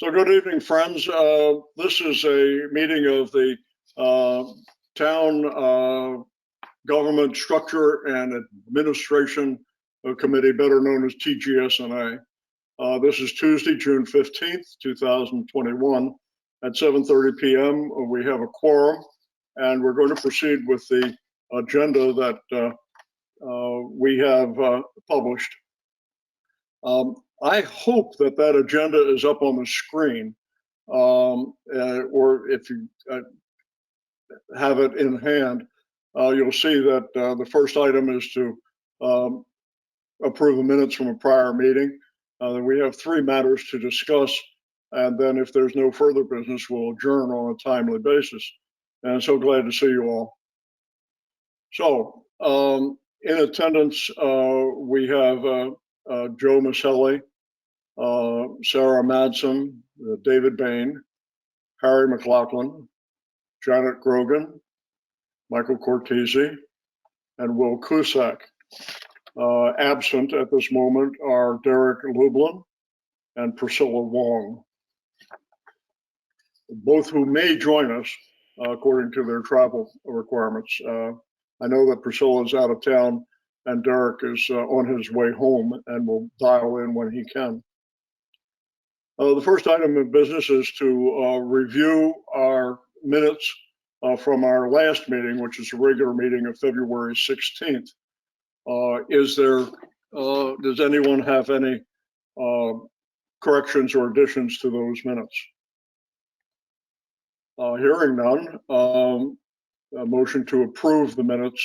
So good evening, friends. This is a meeting of the Town Government Structure and Administration Committee, better known as TGS&A. This is Tuesday, June 15th, 2021 at 7:30 p.m. We have a quorum, and we're going to proceed with the agenda that we have published. I hope that that agenda is up on the screen, or if you have it in hand, you'll see that the first item is to approve the minutes from a prior meeting. We have three matters to discuss, and then if there's no further business, we'll adjourn on a timely basis. And I'm so glad to see you all. So in attendance, we have Joe Maselli, Sarah Madsen, David Bain, Harry McLaughlin, Janet Grogan, Michael Cortese, and Will Cusack. Absent at this moment are Derek Lublin and Priscilla Wong, both who may join us according to their travel requirements. I know that Priscilla is out of town and Derek is on his way home and will dial in when he can. The first item of business is to review our minutes from our last meeting, which is a regular meeting of February 16th. Does anyone have any corrections or additions to those minutes? Hearing none, a motion to approve the minutes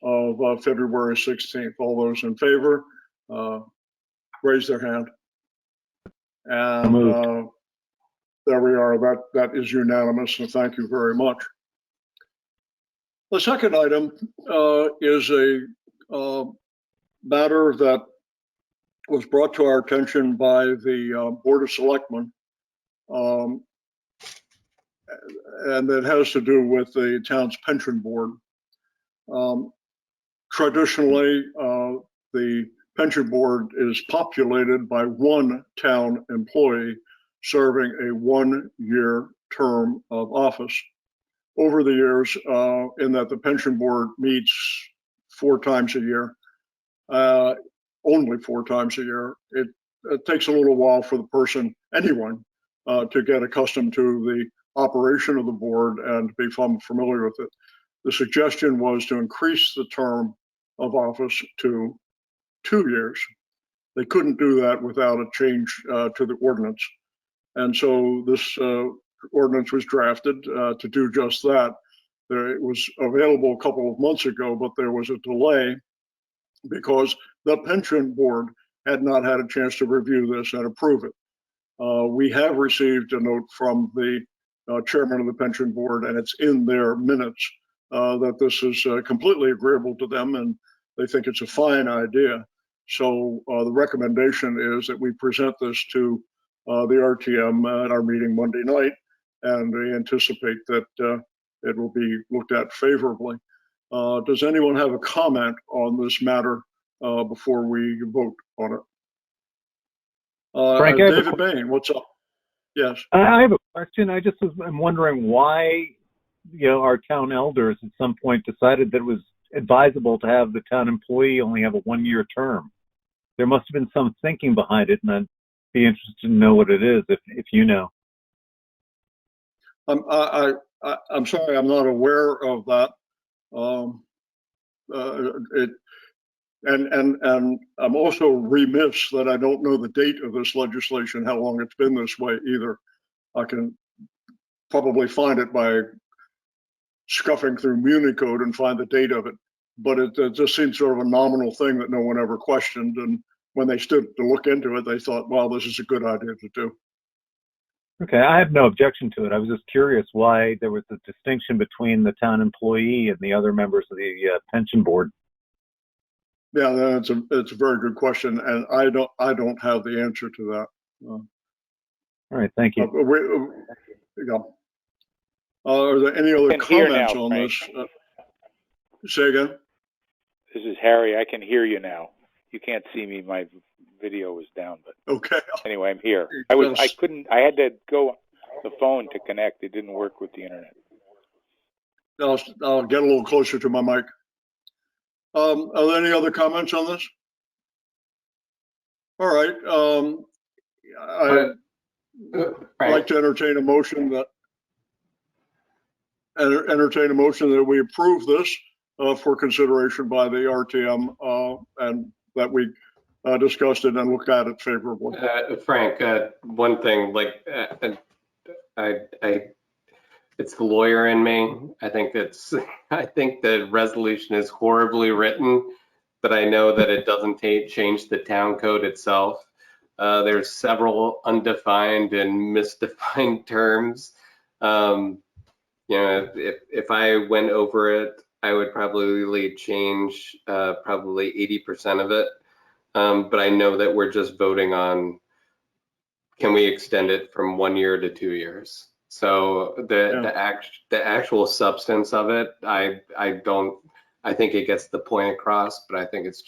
of February 16th. All those in favor, raise their hand. And there we are. That is unanimous, and thank you very much. The second item is a matter that was brought to our attention by the Board of Selectmen, and that has to do with the town's pension board. Traditionally, the pension board is populated by one town employee serving a one-year term of office. Over the years, in that the pension board meets 4 times a year, only 4 times a year, it takes a little while for the person, anyone, to get accustomed to the operation of the board and become familiar with it. The suggestion was to increase the term of office to 2 years. They couldn't do that without a change to the ordinance. And so this ordinance was drafted to do just that. It was available a couple of months ago, but there was a delay because the pension board had not had a chance to review this and approve it. We have received a note from the chairman of the pension board, and it's in their minutes that this is completely agreeable to them, and they think it's a fine idea. So the recommendation is that we present this to the RTM at our meeting Monday night, and we anticipate that it will be looked at favorably. Does anyone have a comment on this matter before we vote on it? David Bain, what's up? Yes. I have a question. I'm wondering why, our town elders at some point decided that it was advisable to have the town employee only have a 1-year term. There must have been some thinking behind it, and I'd be interested to know what it is, if you know. I'm sorry, I'm not aware of that. And I'm also remiss that I don't know the date of this legislation, how long it's been this way either. I can probably find it by scuffing through Municode and find the date of it, but it just seems sort of a nominal thing that no one ever questioned. And when they stood to look into it, they thought, well, this is a good idea to do. Okay, I have no objection to it. I was just curious why there was a distinction between the town employee and the other members of the pension board. Yeah, it's a very good question, and I don't have the answer to that. All right, thank you. Are there any other comments on this? Say again. This is Harry. I can hear you now. You can't see me. My video was down, but Okay. anyway, I'm here. I had to go on the phone to connect. It didn't work with the internet. I'll get a little closer to my mic. Are there any other comments on this? All right. I'd like to entertain a motion that we approve this for consideration by the RTM and that we discussed it and looked at it favorably. Frank, one thing, like it's the lawyer in me. I think the resolution is horribly written, but I know that it doesn't change the town code itself. There's several undefined and misdefined terms. You know, if I went over it, I would probably change probably 80% of it. But I know that we're just voting on, can we extend it from 1 year to 2 years? So the actual substance of it, I think it gets the point across, but I think it's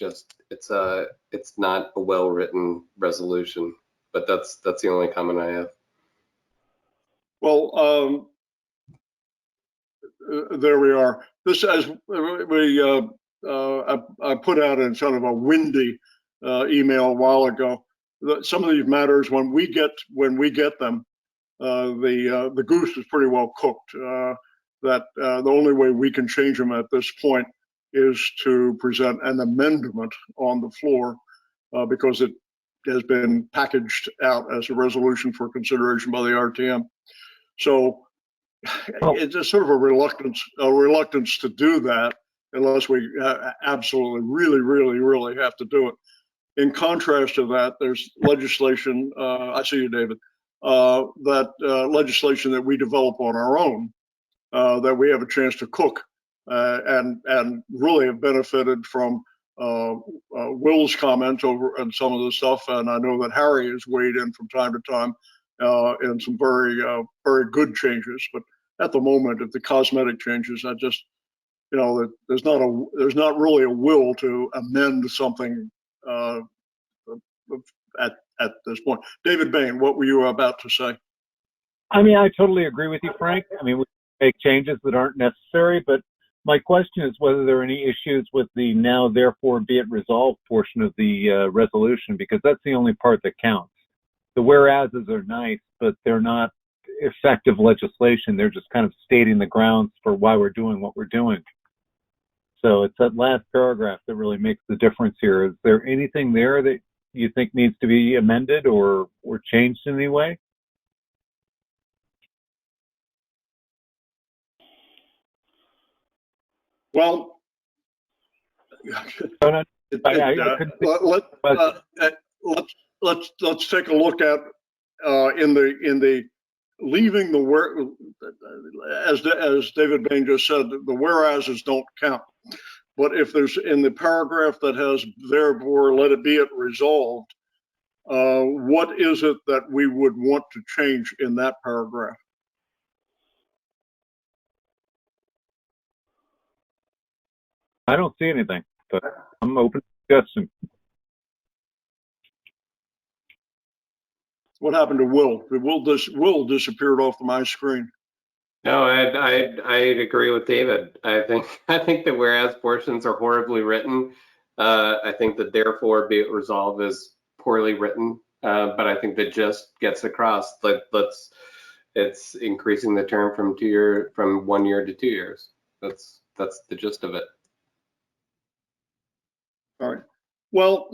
not a well-written resolution. But that's the only comment I have. Well, there we are. This, as I put out in sort of a windy email a while ago, that some of these matters, when we get them, the goose is pretty well cooked. That the only way we can change them at this point is to present an amendment on the floor because it has been packaged out as a resolution for consideration by the RTM. So it's a sort of a reluctance to do that unless we absolutely, really have to do it. In contrast to that, there's legislation, I see you, David, legislation that we develop on our own, that we have a chance to cook and really have benefited from Will's comment over and some of the stuff. And I know that Harry has weighed in from time to time in some very good changes. But at the moment, if the cosmetic changes, I just, you know, there's not really a will to amend something at this point. David Bain, what were you about to say? I mean, I totally agree with you, Frank. I mean, we make changes that aren't necessary, but my question is whether there are any issues with the now therefore be it resolved portion of the resolution, because that's the only part that counts. The whereases are nice, but they're not effective legislation. They're just kind of stating the grounds for why we're doing what we're doing. So it's that last paragraph that really makes the difference here. Is there anything there that you think needs to be amended or changed in any way? Well, let's take a look at in the leaving the where, as David Bain just said, the whereases don't count. But if there's in the paragraph that has therefore let it be it resolved, what is it that we would want to change in that paragraph? I don't see anything, but I'm open to discussion. What happened to Will? Will disappeared off my screen. No, I agree with David. I think the whereas portions are horribly written. I think that therefore be it resolved is poorly written. But I think the gist gets across. It's increasing the term from 1 year to 2 years. That's the gist of it. All right. Well,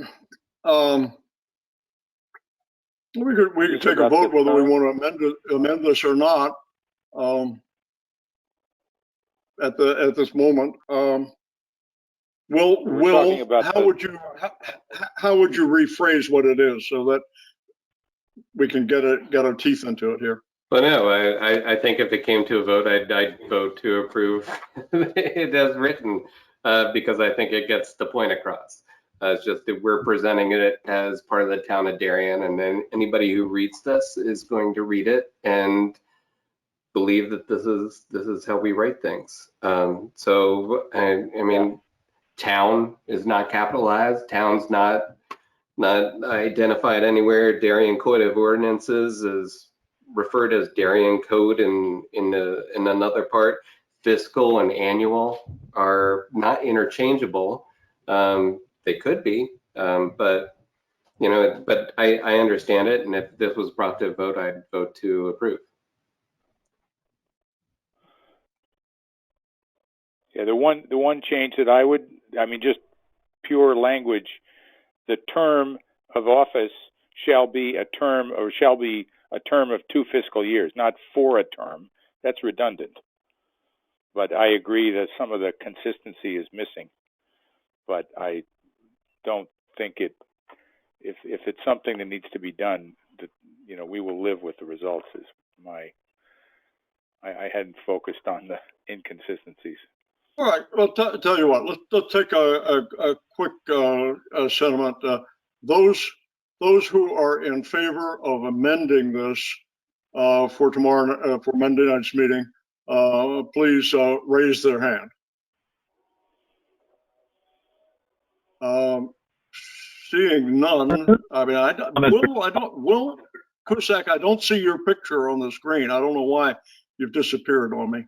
we could take a vote whether we want to amend this or not. At this moment, Will, how would you rephrase what it is so that we can get our teeth into it here? Well, no, I think if it came to a vote, I'd vote to approve it as written because I think it gets the point across. It's just that we're presenting it as part of the town of Darien, and then anybody who reads this is going to read it and believe that this is how we write things. So I mean, town is not capitalized. Town's not not identified anywhere. Darien Code of Ordinances is referred as Darien Code in another part. Fiscal and annual are not interchangeable. They could be, but but I understand it, and if this was brought to a vote, I'd vote to approve. Yeah, the one change that I mean, just pure language, the term of office shall be a term of 2 fiscal years, not for a term. That's redundant. But I agree that some of the consistency is missing. But I don't think if it's something that needs to be done, that we will live with the results. Is I hadn't focused on the inconsistencies. All right. Well, tell you what. Let's take a quick sentiment. Those who are in favor of amending this for tomorrow for Monday night's meeting, please raise their hand. Seeing none. I mean, Will Cusack, I don't see your picture on the screen. I don't know why you've disappeared on me.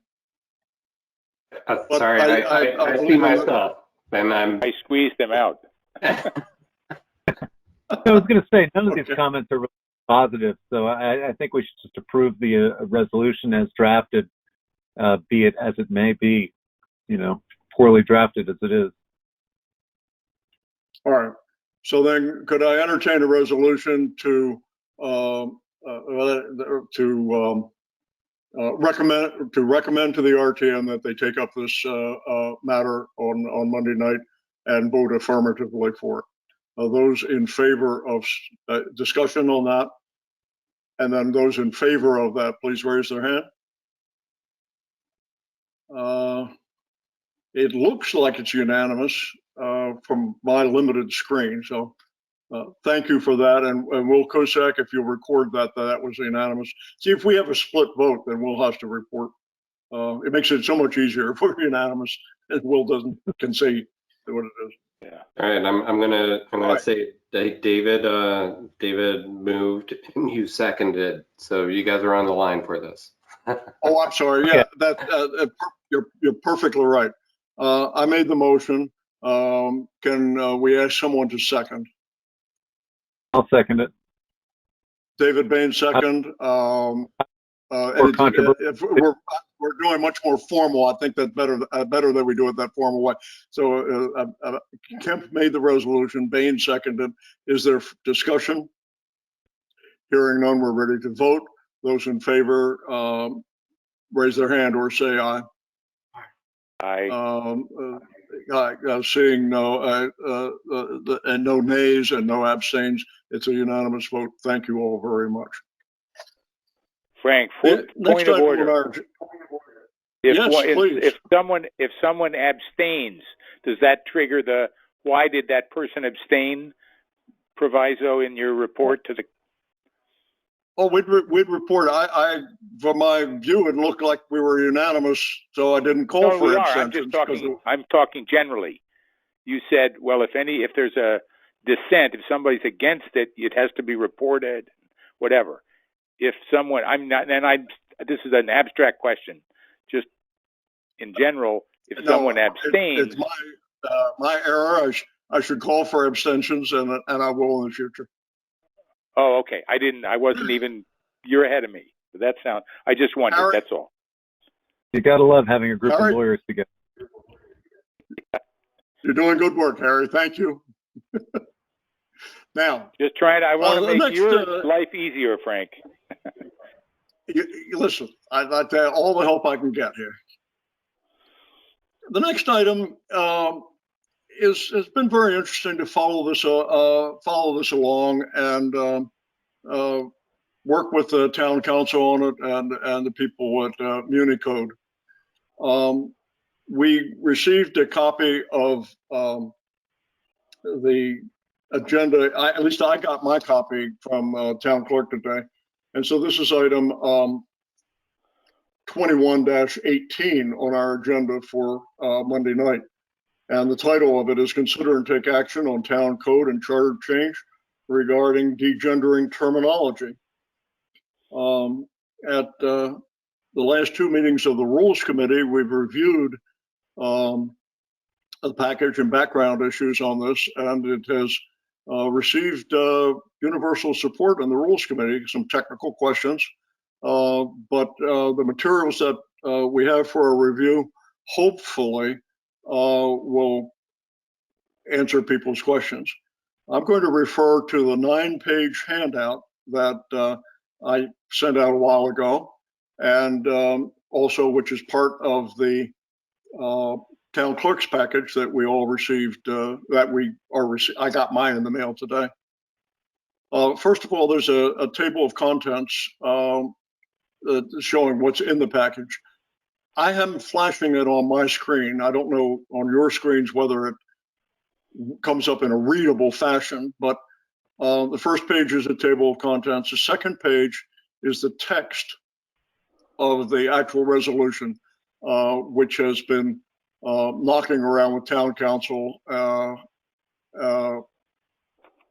Sorry, I see my stuff, and I squeezed them out. I was going to say, none of these comments are really positive, so I think we should just approve the resolution as drafted, be it as it may be, poorly drafted as it is. All right. So then, could I entertain a resolution to recommend to the RTM that they take up this matter on Monday night and vote affirmatively for it? Those in favor of discussion on that, and then those in favor of that, please raise their hand. It looks like it's unanimous from my limited screen. So thank you for that. And Will Cusack, if you'll record that was unanimous. See, if we have a split vote, then we'll have to report. It makes it so much easier if we're unanimous and Will can say what it is. Yeah. All right. I'm gonna say David moved and you seconded. So you guys are on the line for this. Oh, I'm sorry. Yeah, you're perfectly right. I made the motion. Can we ask someone to second? I'll second it. David Bain, second. If we're doing much more formal, I think that better that we do it that formal way. So Kemp made the resolution, Bain seconded. Is there discussion? Hearing none, we're ready to vote. Those in favor, raise their hand or say aye. Aye. Seeing no and no nays and no abstains, it's a unanimous vote. Thank you all very much. Frank, point of order. If someone abstains, does that trigger the why did that person abstain proviso in your report to the? Oh, we'd report. From my view, it looked like we were unanimous, so I didn't call for abstentions. I'm talking generally. You said, well, if there's a dissent, if somebody's against it, it has to be reported, whatever. If someone, this is an abstract question, just in general, if someone abstains. It's my error. I should call for abstentions, and I will in the future. Oh, okay. I wasn't even, you're ahead of me. I just wondered, Harry, that's all. You gotta love having a group of lawyers together. You're doing good work, Harry. Thank you. Now. Just trying, I want to make your life easier, Frank. Listen, I'd like to have all the help I can get here. The next item it's been very interesting to follow this along and work with the town council on it and the people at Municode. We received a copy of the agenda. At least I got my copy from town clerk today, and so this is item 21-18 on our agenda for Monday night. And the title of it is Consider and Take Action on Town Code and Charter Change regarding degendering terminology. At the last two meetings of the Rules Committee, we've reviewed the package and background issues on this, and it has received universal support in the Rules Committee. Some technical questions, but the materials that we have for a review hopefully will answer people's questions. I'm going to refer to the 9-page handout that I sent out a while ago, and also which is part of the town clerk's package that we all received, I got mine in the mail today. First of all, there's a table of contents showing what's in the package. I am flashing it on my screen. I don't know on your screens whether it comes up in a readable fashion, but the first page is a table of contents. The second page is the text of the actual resolution, which has been knocking around with town council for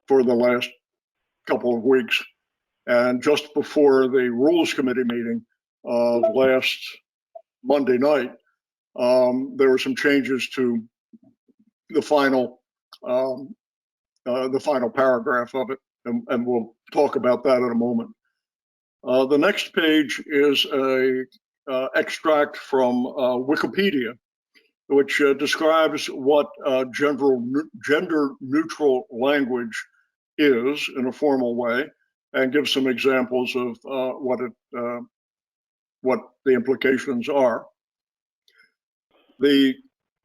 the last couple of weeks. And just before the Rules Committee meeting last Monday night, there were some changes to the final paragraph of it, and we'll talk about that in a moment. The next page is a extract from Wikipedia, which describes what gender-neutral language is in a formal way, and gives some examples of what the implications are. The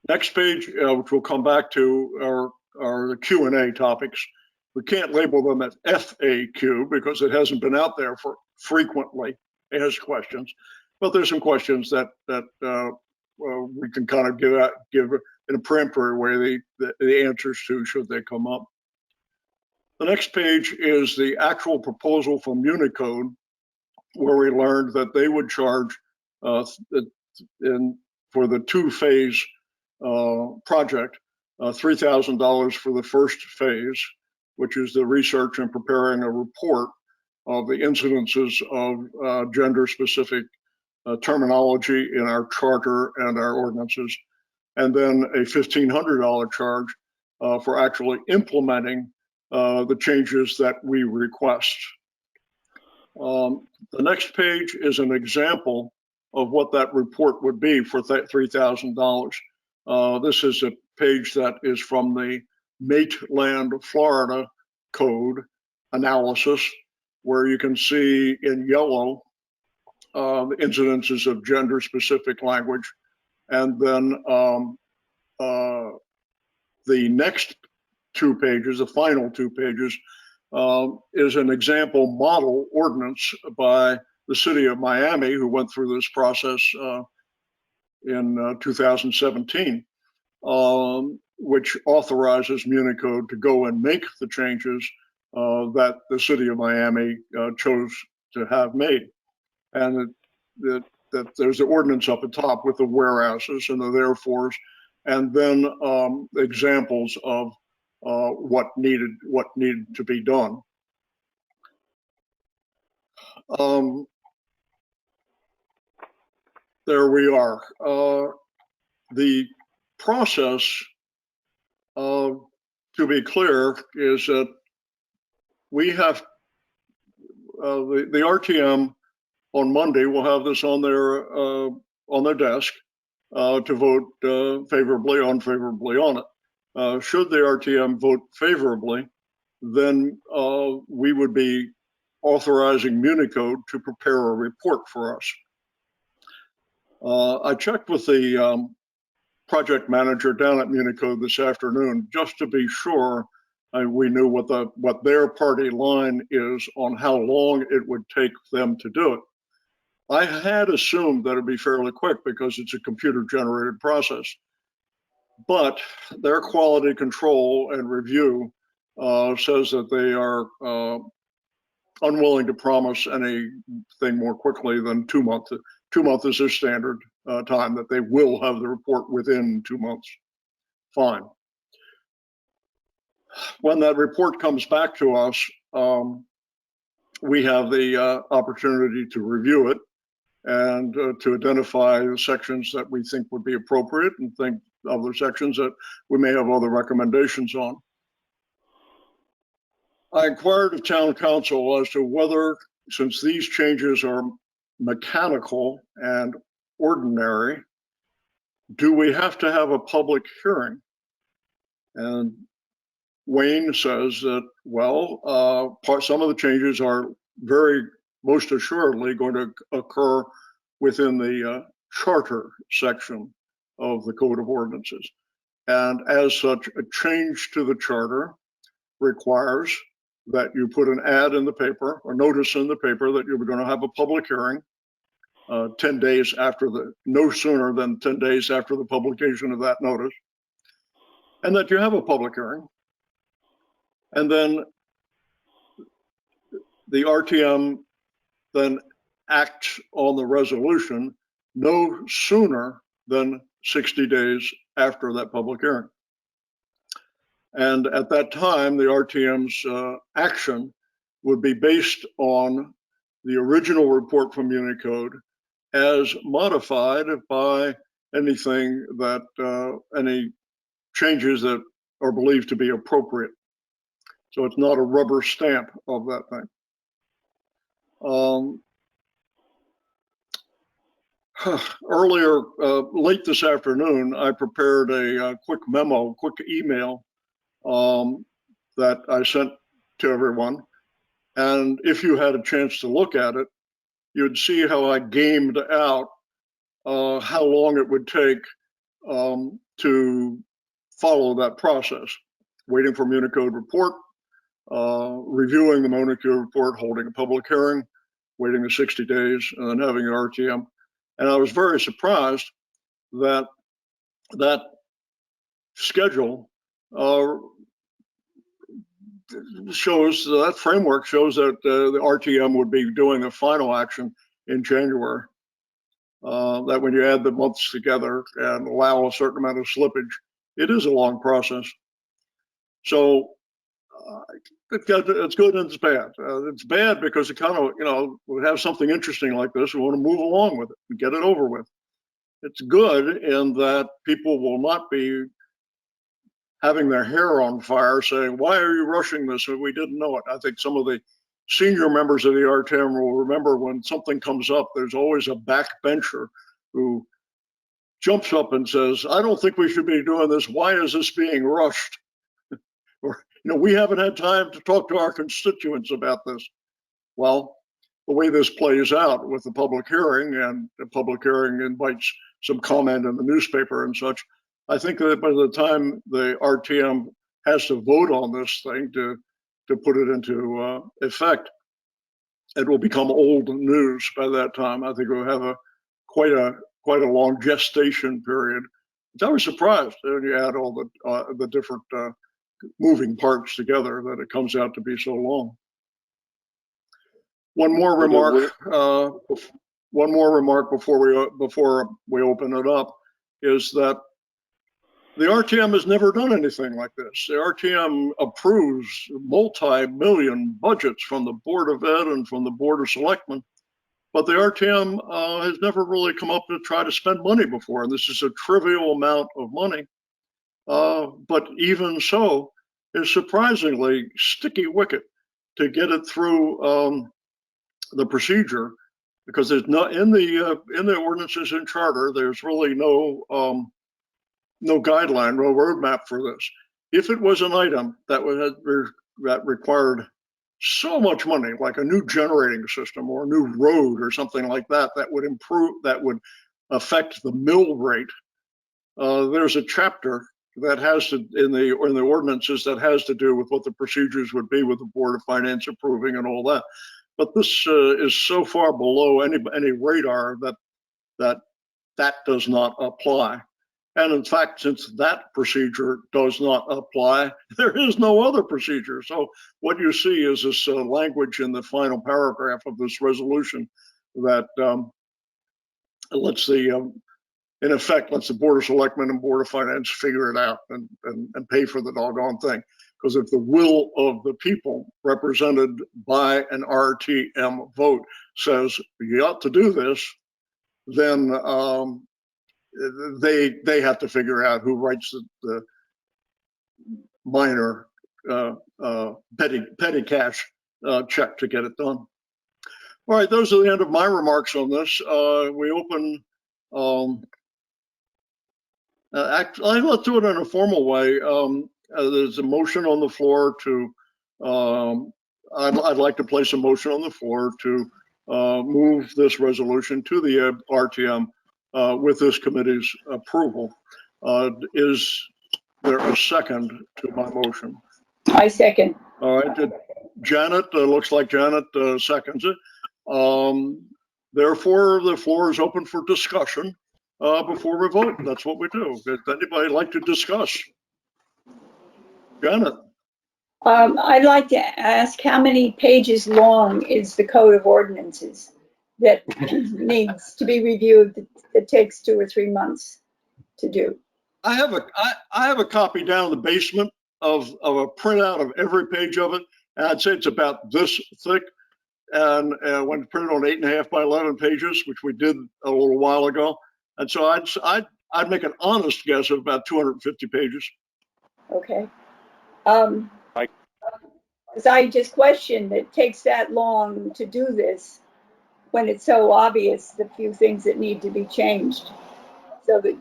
next page, which we'll come back to, are the Q&A topics. We can't label them as FAQ because it hasn't been out there for frequently asked questions, but there's some questions that we can kind of give in a peremptory way the answers to should they come up. The next page is the actual proposal from Unicode, where we learned that they would charge for the two-phase project, $3,000 for the first phase, which is the research and preparing a report of the incidences of gender-specific terminology in our charter and our ordinances, and then a $1,500 charge for actually implementing the changes that we request. The next page is an example of what that report would be for $3,000. This is a page that is from the Maitland, Florida code analysis, where you can see in yellow the incidences of gender-specific language. And then the next 2 pages, the final 2 pages, is an example model ordinance by the city of Miami, who went through this process in 2017, which authorizes Unicode to go and make the changes that the city of Miami chose to have made. And that there's the ordinance up at top with the whereases and the therefores, and then examples of what needed to be done. There we are. The process, to be clear, is that we have the RTM on Monday will have this on their desk to vote favorably, unfavorably on it. Should the RTM vote favorably, then we would be authorizing Unicode to prepare a report for us. I checked with the project manager down at Unicode this afternoon just to be sure we knew what their party line is on how long it would take them to do it. I had assumed that it'd be fairly quick because it's a computer-generated process, but their quality control and review says that they are unwilling to promise anything more quickly than 2 months. 2 months is their standard time, that they will have the report within 2 months. Fine. when that report comes back to us, we have the opportunity to review it and to identify the sections that we think would be appropriate and think other sections that we may have other recommendations on. I inquired of town council as to whether, since these changes are mechanical and ordinary, do we have to have a public hearing? And Wayne says that, well, some of the changes are most assuredly going to occur within the charter section of the Code of Ordinances. And as such, a change to the charter requires that you put an ad in the paper or notice in the paper that you're going to have a public hearing 10 days after no sooner than 10 days after the publication of that notice, and that you have a public hearing. And then the RTM then acts on the resolution no sooner than 60 days after that public hearing. And at that time, the RTM's action would be based on the original report from Unicode as modified by anything that, any changes that are believed to be appropriate. So it's not a rubber stamp of that thing. Earlier, late this afternoon, I prepared a quick email that I sent to everyone. And if you had a chance to look at it, you'd see how I gamed out how long it would take to follow that process. Waiting for Unicode report, reviewing the Unicode report, holding a public hearing, waiting the 60 days, and then having an RTM. And I was very surprised that that schedule that framework shows that the RTM would be doing the final action in January. That when you add the months together and allow a certain amount of slippage, it is a long process. So it's good and it's bad. It's bad because it kind of, we have something interesting like this. We want to move along with it and get it over with. It's good in that people will not be having their hair on fire saying, why are you rushing this? We didn't know it. I think some of the senior members of the RTM will remember when something comes up, there's always a backbencher who jumps up and says, I don't think we should be doing this. Why is this being rushed? Or, we haven't had time to talk to our constituents about this. Well, the way this plays out with the public hearing, and the public hearing invites some comment in the newspaper and such, I think that by the time the RTM has to vote on this thing to put it into effect, it will become old news by that time. I think we'll have quite a long gestation period. I was surprised when you add all the different moving parts together that it comes out to be so long. One more remark before we open it up is that the RTM has never done anything like this. The RTM approves multi-million budgets from the Board of Ed and from the Board of Selectmen, but the RTM has never really come up to try to spend money before, and this is a trivial amount of money. But even so, it's surprisingly sticky wicket to get it through the procedure, because there's not in the ordinances and charter. There's really no guideline, no roadmap for this. If it was an item that required so much money, like a new generating system or a new road or something like that, that would affect the mill rate, there's a chapter that has to in the ordinances that has to do with what the procedures would be with the Board of Finance approving and all that. But this is so far below any radar that does not apply. And in fact, since that procedure does not apply, there is no other procedure. So what you see is this language in the final paragraph of this resolution that lets in effect, lets the Board of Selectmen and Board of Finance figure it out and pay for the doggone thing. because if the will of the people represented by an RTM vote says you ought to do this, then they have to figure out who writes the minor petty cash check to get it done. All right, those are the end of my remarks on this. We open. Let's do it in a formal way. There's a motion on the floor to. I'd like to place a motion on the floor to move this resolution to the RTM with this committee's approval. Is there a second to my motion? I second. All right, Janet, looks like Janet seconds it. Therefore, the floor is open for discussion before we vote. That's what we do. Does anybody like to discuss? Janet? I'd like to ask how many pages long is the Code of Ordinances that needs to be reviewed that takes 2 or 3 months to do? I have a copy down in the basement of a printout of every page of it, and I'd say it's about this thick. And when printed on 8.5 by 11 pages, which we did a little while ago, and so I'd make an honest guess of about 250 pages. Okay. Because I just question that it takes that long to do this when it's so obvious the few things that need to be changed. So the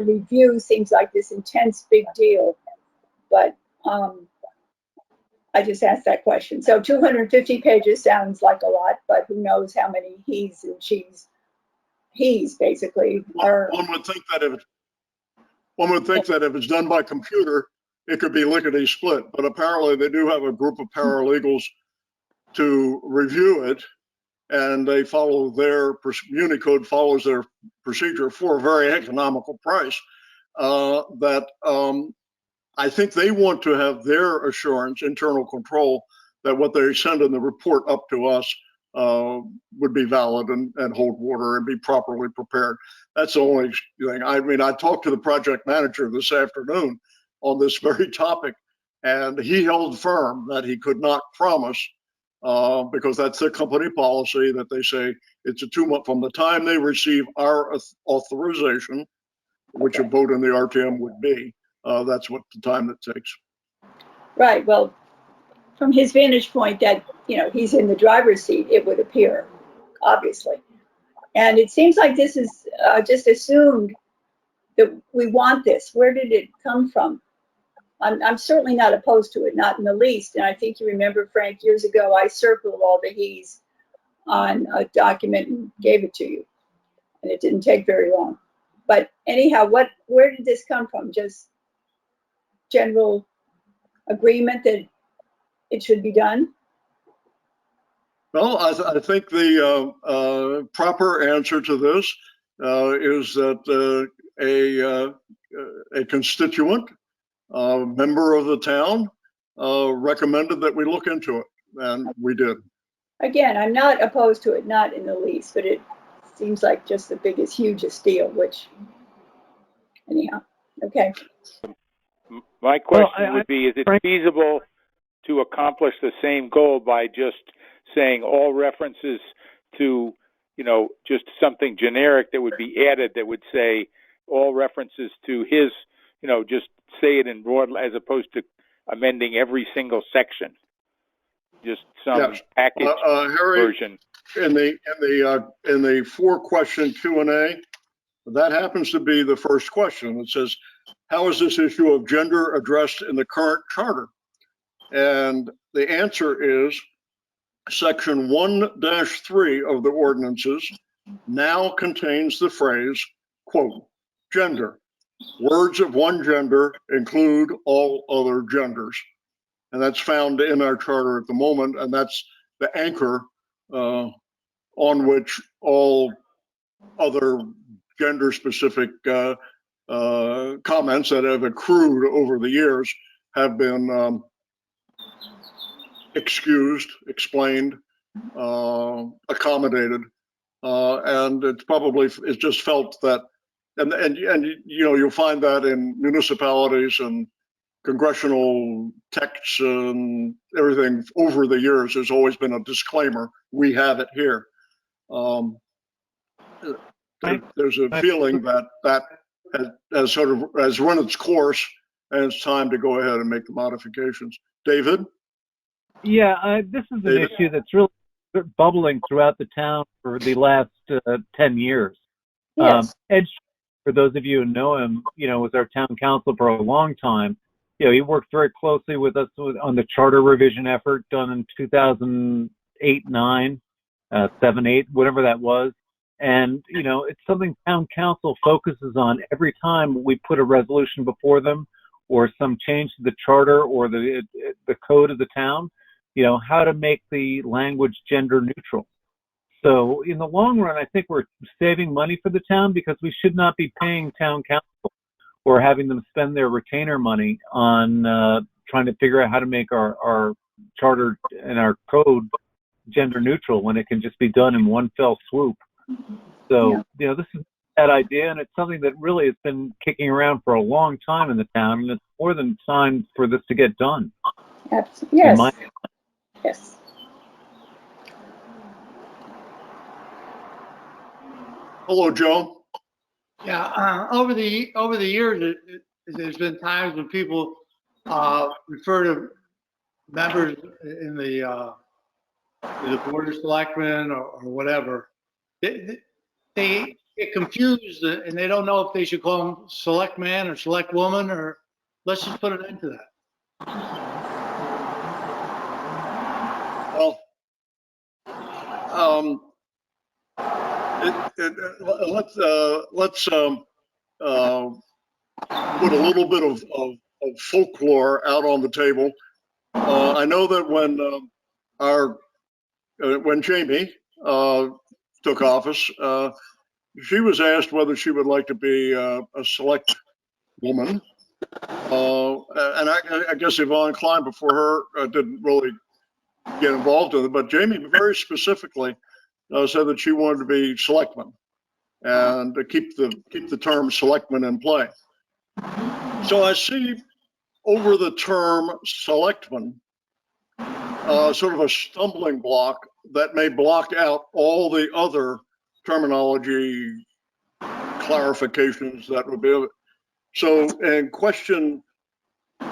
review seems like this intense big deal, but I just asked that question. So 250 pages sounds like a lot, but who knows how many he's and he's basically are. One would think that if it's done by computer, it could be lickety split, but apparently they do have a group of paralegals to review it, and they follow Unicode follows their procedure for a very economical price. I think they want to have their assurance, internal control, that what they send in the report up to us would be valid and hold water and be properly prepared. That's the only thing. I mean, I talked to the project manager this afternoon on this very topic, and he held firm that he could not promise, because that's their company policy, that they say it's a 2 month from the time they receive our authorization, which a vote in the RTM would be. That's what the time that takes. Right. Well, from his vantage point, that he's in the driver's seat, it would appear, obviously. And it seems like this is just assumed that we want this. Where did it come from? I'm certainly not opposed to it, not in the least. And I think you remember, Frank, years ago, I circled all the he's on a document and gave it to you. And it didn't take very long. But anyhow, where did this come from? Just general agreement that it should be done? Well, I think the proper answer to this is that a constituent, member of the town, recommended that we look into it, and we did. Again, I'm not opposed to it, not in the least, but it seems like just the biggest, hugest deal, which, anyhow, okay. My question would be, is it feasible to accomplish the same goal by just saying all references to, just something generic that would be added that would say all references to his, just say it in broad, as opposed to amending every single section? Just some package Harry, version. In the 4-question Q&A, that happens to be the first question. It says, how is this issue of gender addressed in the current charter? And the answer is section 1-3 of the ordinances now contains the phrase, quote, gender. Words of one gender include all other genders. And that's found in our charter at the moment, and that's the anchor on which all other gender-specific comments that have accrued over the years have been excused, explained, accommodated, and it's just felt that, and you'll find that in municipalities and congressional texts and everything over the years, there's always been a disclaimer. We have it here. There's a feeling that has sort of has run its course, and it's time to go ahead and make the modifications. David? Yeah, this is an issue that's really bubbling throughout the town for the last 10 years. Yes. Ed, for those of you who know him, was our town council for a long time. He worked very closely with us on the charter revision effort done in 2008, 9, 7, 8, whatever that was. And, it's something town council focuses on every time we put a resolution before them or some change to the charter or the code of the town, how to make the language gender neutral. So in the long run, I think we're saving money for the town because we should not be paying town council or having them spend their retainer money on trying to figure out how to make our charter and our code gender neutral when it can just be done in one fell swoop. So, this is that idea, and it's something that really has been kicking around for a long time in the town, and it's more than time for this to get done. Absolutely. Yes. Yes. Hello, Joe. Yeah, over the years, there's been times when people refer to members in the board of selectmen or whatever. They get confused and they don't know if they should call them select man or select woman, or let's just put an end to that. Well, let's put a little bit of folklore out on the table. I know that when Jamie took office, she was asked whether she would like to be a select woman, and I guess Yvonne Klein before her didn't really get involved in it, but Jamie very specifically said that she wanted to be selectman and to keep the term selectman in play. So I see over the term selectman sort of a stumbling block that may block out all the other terminology clarifications that would be. So in question 3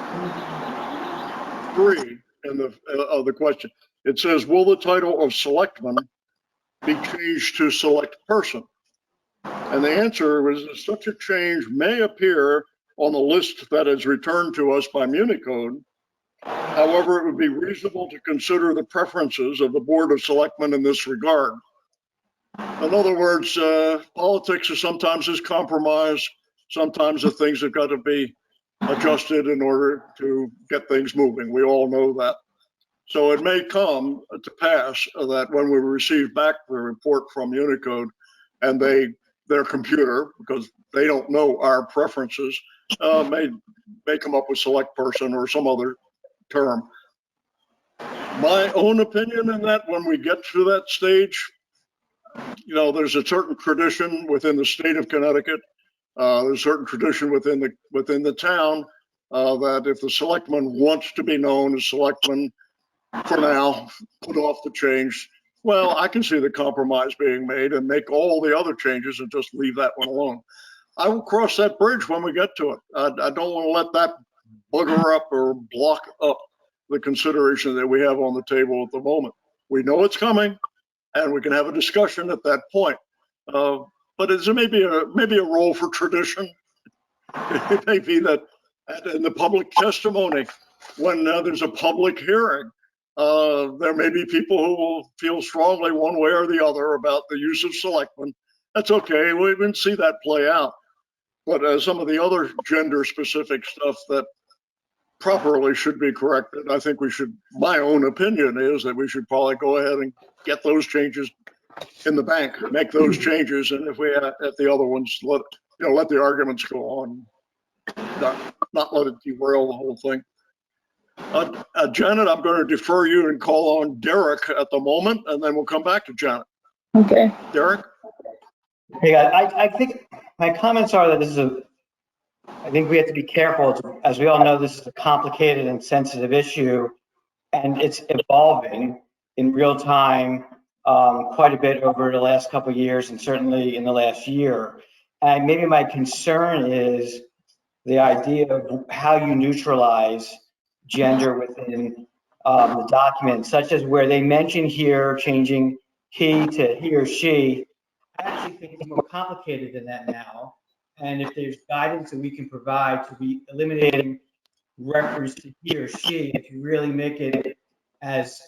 of the question, it says, will the title of selectman be changed to select person? And the answer is that such a change may appear on the list that is returned to us by Municode. However, it would be reasonable to consider the preferences of the Board of Selectmen in this regard. In other words, politics is sometimes compromise. Sometimes the things have got to be adjusted in order to get things moving. We all know that. So it may come to pass that when we receive back the report from Unicode and their computer, because they don't know our preferences, may come up with select person or some other term. My own opinion in that, when we get to that stage, there's a certain tradition within the state of Connecticut. There's a certain tradition within the town that if the selectman wants to be known as selectman for now, put off the change. Well, I can see the compromise being made and make all the other changes and just leave that one alone. I will cross that bridge when we get to it. I don't want to let that bugger up or block up the consideration that we have on the table at the moment. We know it's coming, and we can have a discussion at that point. But it's maybe a role for tradition. It may be that in the public testimony, when there's a public hearing, there may be people who will feel strongly one way or the other about the use of selectmen. That's okay. We can see that play out. But some of the other gender-specific stuff that properly should be corrected, I think we should, my own opinion is that we should probably go ahead and get those changes in the bank, make those changes, and if we at the other ones, let the arguments go on, not let it derail the whole thing. Janet, I'm going to defer you and call on Derek at the moment, and then we'll come back to Janet. Okay. Derek? Hey, I think my comments are that this is I think we have to be careful. As we all know, this is a complicated and sensitive issue, and it's evolving in real time quite a bit over the last couple of years, and certainly in the last year. And maybe my concern is the idea of how you neutralize gender within the document, such as where they mention here changing he to he or she. I actually think it's more complicated than that now. And if there's guidance that we can provide to be eliminating reference to he or she, if you really make it as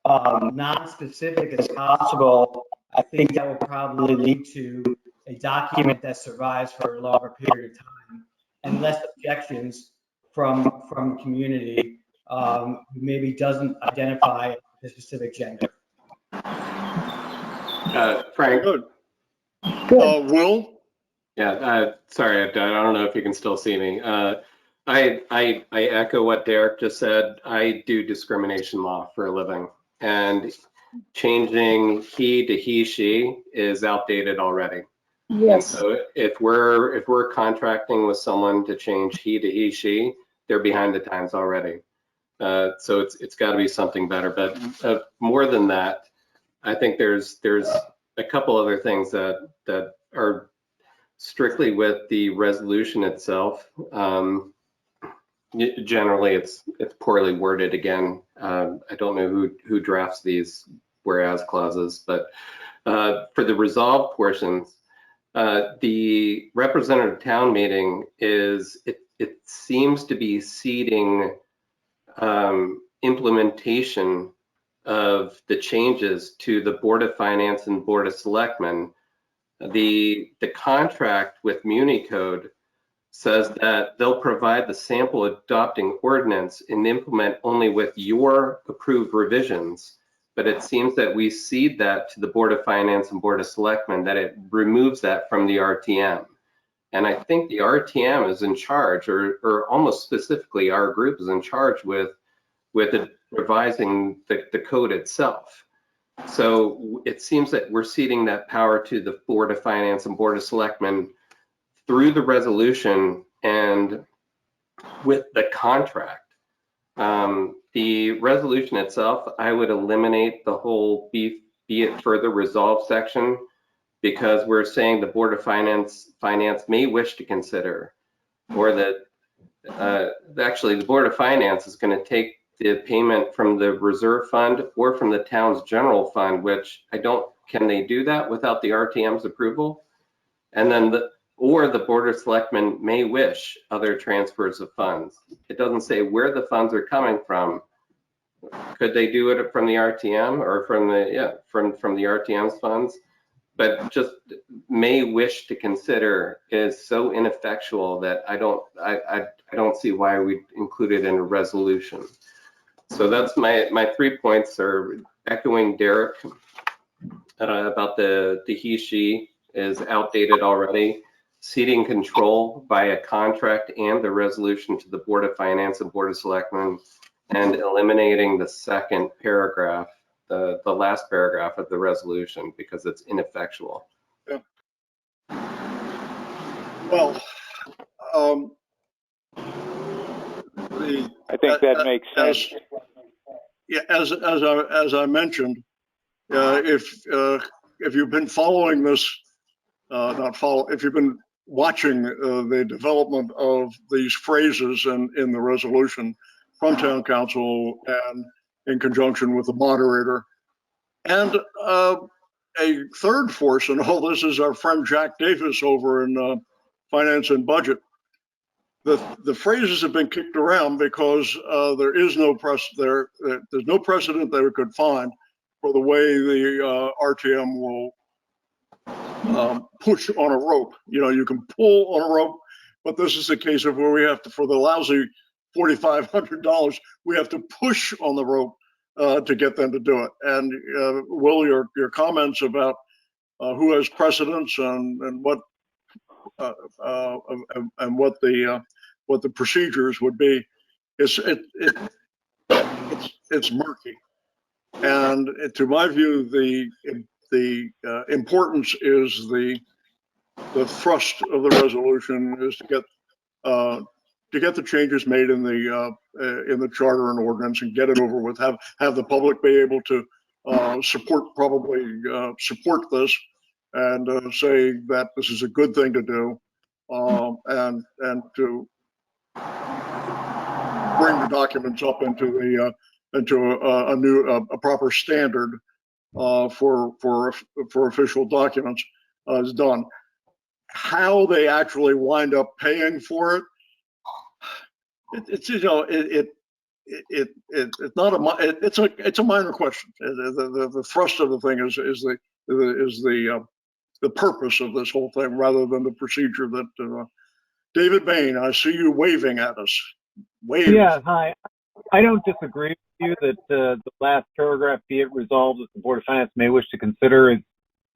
non-specific as possible, I think that will probably lead to a document that survives for a longer period of time and less objections from the community who maybe doesn't identify the specific gender. Frank? Good. Good. Will? Yeah, sorry, I don't know if you can still see me. I echo what Derek just said. I do discrimination law for a living, and changing he to he, she is outdated already. Yes. So if we're contracting with someone to change he to he, she, they're behind the times already. So it's got to be something better. But more than that, I think there's a couple other things that are strictly with the resolution itself. Generally, it's poorly worded again. I don't know who drafts these whereas clauses, but for the resolve portions, the representative town meeting it seems to be seeding implementation of the changes to the Board of Finance and Board of Selectmen. The contract with MuniCode says that they'll provide the sample adopting ordinance and implement only with your approved revisions. But it seems that we cede that to the Board of Finance and Board of Selectmen, that it removes that from the RTM. And I think the RTM is in charge, or almost specifically our group is in charge with revising the code itself. So it seems that we're ceding that power to the Board of Finance and Board of Selectmen through the resolution and with the contract. The resolution itself, I would eliminate the whole be it further resolved section, because we're saying the Board of Finance may wish to consider, or that actually the Board of Finance is going to take the payment from the reserve fund or from the town's general fund, which can they do that without the RTM's approval? And then the Board of Selectmen may wish other transfers of funds. It doesn't say where the funds are coming from. Could they do it from the RTM or from the RTM's funds? But just may wish to consider is so ineffectual that I don't see why we include it in a resolution. So that's my 3 points, are echoing Derek about the he, she is outdated already, ceding control by a contract and the resolution to the Board of Finance and Board of Selectmen, and eliminating the second paragraph, the last paragraph of the resolution, because it's ineffectual. Yeah. Well, I think that makes sense. As I mentioned, if you've been following this, if you've been watching the development of these phrases in the resolution from town council and in conjunction with the moderator, and a third force in all this is our friend Jack Davis over in Finance and Budget. The phrases have been kicked around because there is no there's no precedent that we could find for the way the RTM will push on a rope. You know, you can pull on a rope, but this is a case of where we have to, for the lousy $4,500, we have to push on the rope to get them to do it. And Will, your comments about who has precedence and what what the procedures would be, it's murky. And to my view, the importance is the thrust of the resolution is to get to get the changes made in the charter and ordinance and get it over with. Have the public be able to support this and say that this is a good thing to do, and to bring the documents up into a proper standard for official documents is done. How they actually wind up paying for it, it's a minor question. The thrust of the thing is the purpose of this whole thing rather than the procedure that David Bain, I see you waving at us. Wave. Yeah, hi. I don't disagree with you that the last paragraph, be it resolved that the Board of Finance may wish to consider,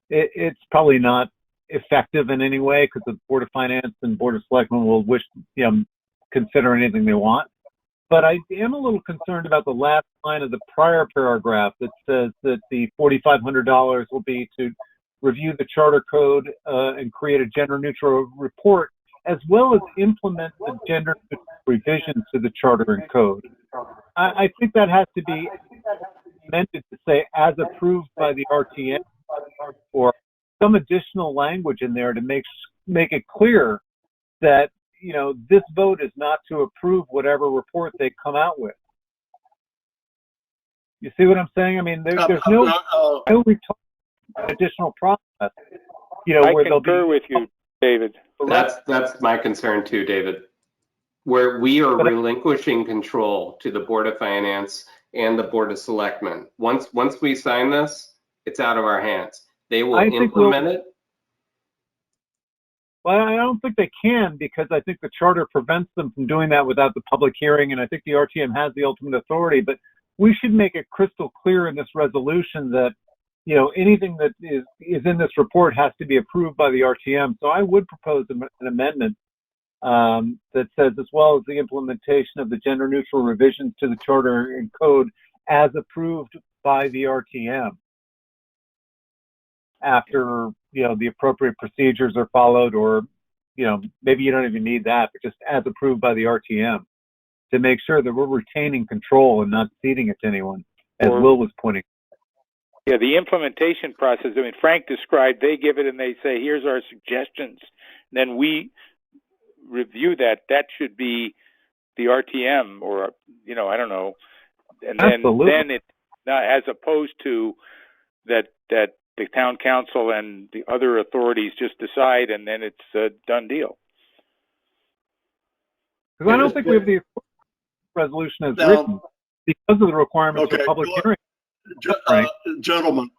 it's probably not effective in any way because the Board of Finance and Board of Selectmen will wish to consider anything they want. But I am a little concerned about the last line of the prior paragraph that says that the $4,500 will be to review the charter code and create a gender neutral report, as well as implement the gender neutral revisions to the charter and code. I think that has to be amended to say as approved by the RTM, or some additional language in there to make it clear that, you know, this vote is not to approve whatever report they come out with. You see what I'm saying? I mean, there's no additional process, you know, I where they'll concur be. with you, David. That's my concern too, David. Where we are relinquishing control to the Board of Finance and the Board of Selectmen. Once we sign this, it's out of our hands. They will implement it. Well, I don't think they can, because I think the charter prevents them from doing that without the public hearing, and I think the RTM has the ultimate authority. But we should make it crystal clear in this resolution that, you know, anything that is in this report has to be approved by the RTM. So I would propose an amendment that says, as well as the implementation of the gender neutral revisions to the charter and code as approved by the RTM, after, you know, the appropriate procedures are followed, or, you know, maybe you don't even need that, but just as approved by the RTM, to make sure that we're retaining control and not ceding it to anyone, as Will was pointing. Yeah, the implementation process, I mean, Frank described, they give it and they say, here's our suggestions. And then we review that. That should be the RTM, or, you know, I don't know. And then it's not, as opposed to that the town council and the other authorities just decide, and then it's a done deal. Because I don't think we have the resolution as written because of the requirements for public hearing. Gentlemen,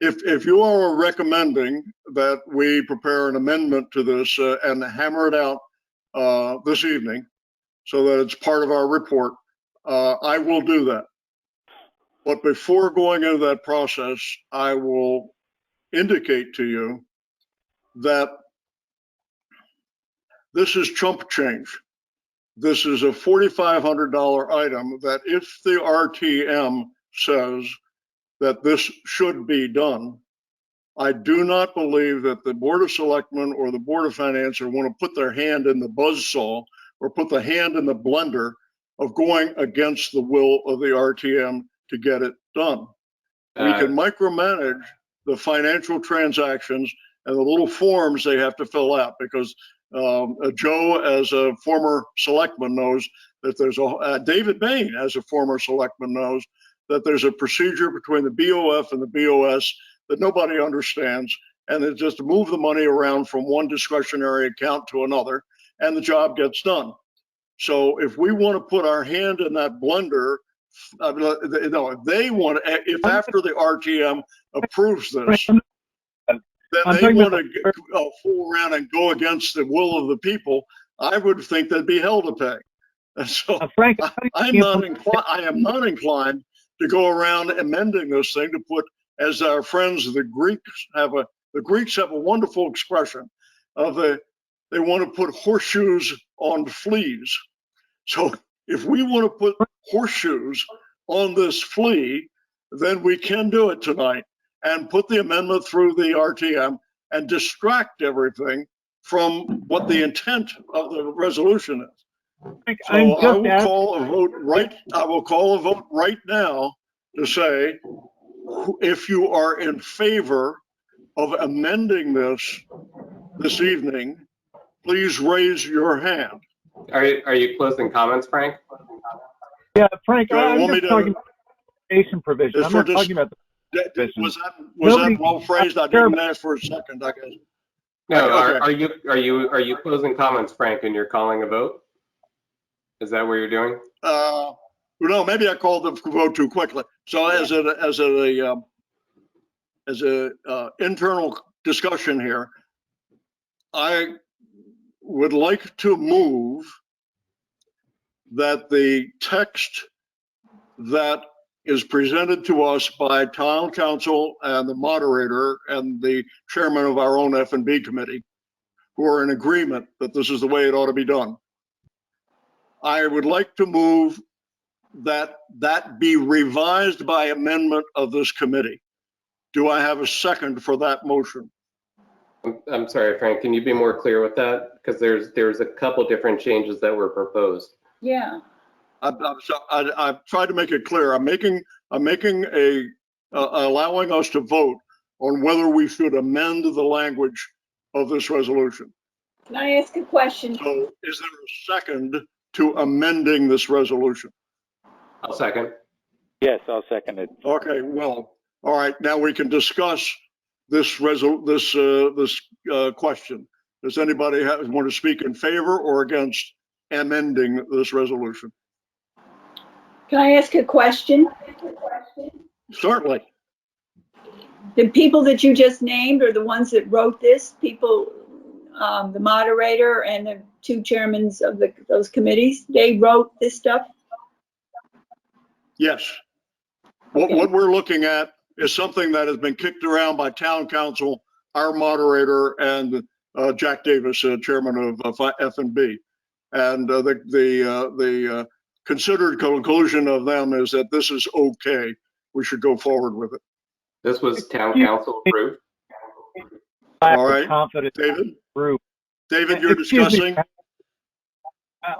if you are recommending that we prepare an amendment to this and hammer it out this evening so that it's part of our report, I will do that. But before going into that process, I will indicate to you that this is chump change. This is a $4,500 item that if the RTM says that this should be done, I do not believe that the Board of Selectmen or the Board of Finance want to put their hand in the buzzsaw or put the hand in the blender of going against the will of the RTM to get it done. We can micromanage the financial transactions and the little forms they have to fill out, because Joe, as a former selectman, knows that there's David Bain, as a former selectman, knows that there's a procedure between the BOF and the BOS that nobody understands, and it's just to move the money around from one discretionary account to another, and the job gets done. So if we want to put our hand in that blender, no, they want to, if after the RTM approves this, then they want to fool around and go against the will of the people, I would think they'd be hell to pay. And so Frank, I am not inclined to go around amending this thing to put, as our friends the Greeks have a wonderful expression of they want to put horseshoes on fleas. So if we want to put horseshoes on this flea, then we can do it tonight and put the amendment through the RTM and distract everything from what the intent of the resolution is. Frank, So I'm I just will asking. call a vote right now to say, if you are in favor of amending this evening, please raise your hand. Are you closing comments, Frank? Yeah, Frank, Do you I'm want me just talking to, about the station provision. is I'm for not this, talking about the provision. was Nobody- that well phrased? I didn't ask for a second, I guess. No, Okay. are you closing comments, Frank, and you're calling a vote? Is that what you're doing? No, maybe I called the vote too quickly. So as a internal discussion here, I would like to move that the text that is presented to us by town council and the moderator and the chairman of our own F&B committee, who are in agreement that this is the way it ought to be done. I would like to move that be revised by amendment of this committee. Do I have a second for that motion? I'm sorry, Frank, can you be more clear with that? Because there's a couple different changes that were proposed. Yeah. I've tried to make it clear. I'm making allowing us to vote on whether we should amend the language of this resolution. Can I ask a question? So is there a second to amending this resolution? I'll second. Yes, I'll second it. Okay, well, all right, now we can discuss this question. Does anybody want to speak in favor or against amending this resolution? Can I ask a question? Certainly. The people that you just named are the ones that wrote this, people, the moderator and the two chairmen of those committees, they wrote this stuff? Yes. What we're looking at is something that has been kicked around by town council, our moderator, and Jack Davis, chairman of F&B. And the considered conclusion of them is that this is okay. We should go forward with it. This was town council approved. All right, confidence David. group. David, you're Excuse me, discussing.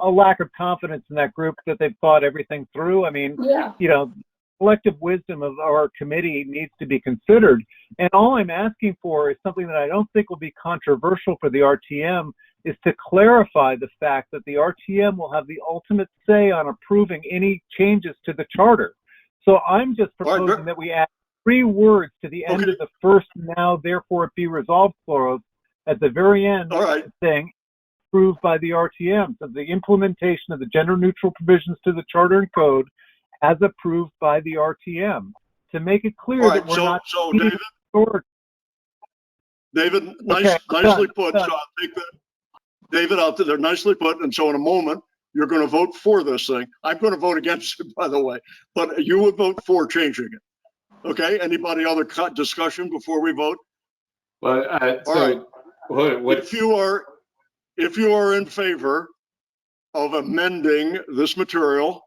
a lack of confidence in that group that they've thought everything through. I mean, Yeah. you know, collective wisdom of our committee needs to be considered. And all I'm asking for is something that I don't think will be controversial for the RTM, is to clarify the fact that the RTM will have the ultimate say on approving any changes to the charter. So I'm just proposing that we add 3 words to the end of the first "now therefore it be resolved" clause at the very end, saying approved by the RTM. So the implementation of the gender neutral provisions to the charter and code as approved by the RTM, to make it clear that we're not. So David, nicely put. So I'll take that. David, out there, nicely put. And so in a moment, you're going to vote for this thing. I'm going to vote against it, by the way, but you would vote for changing it. Okay. Anybody other discussion before we vote? Well, so right. If you are in favor of amending this material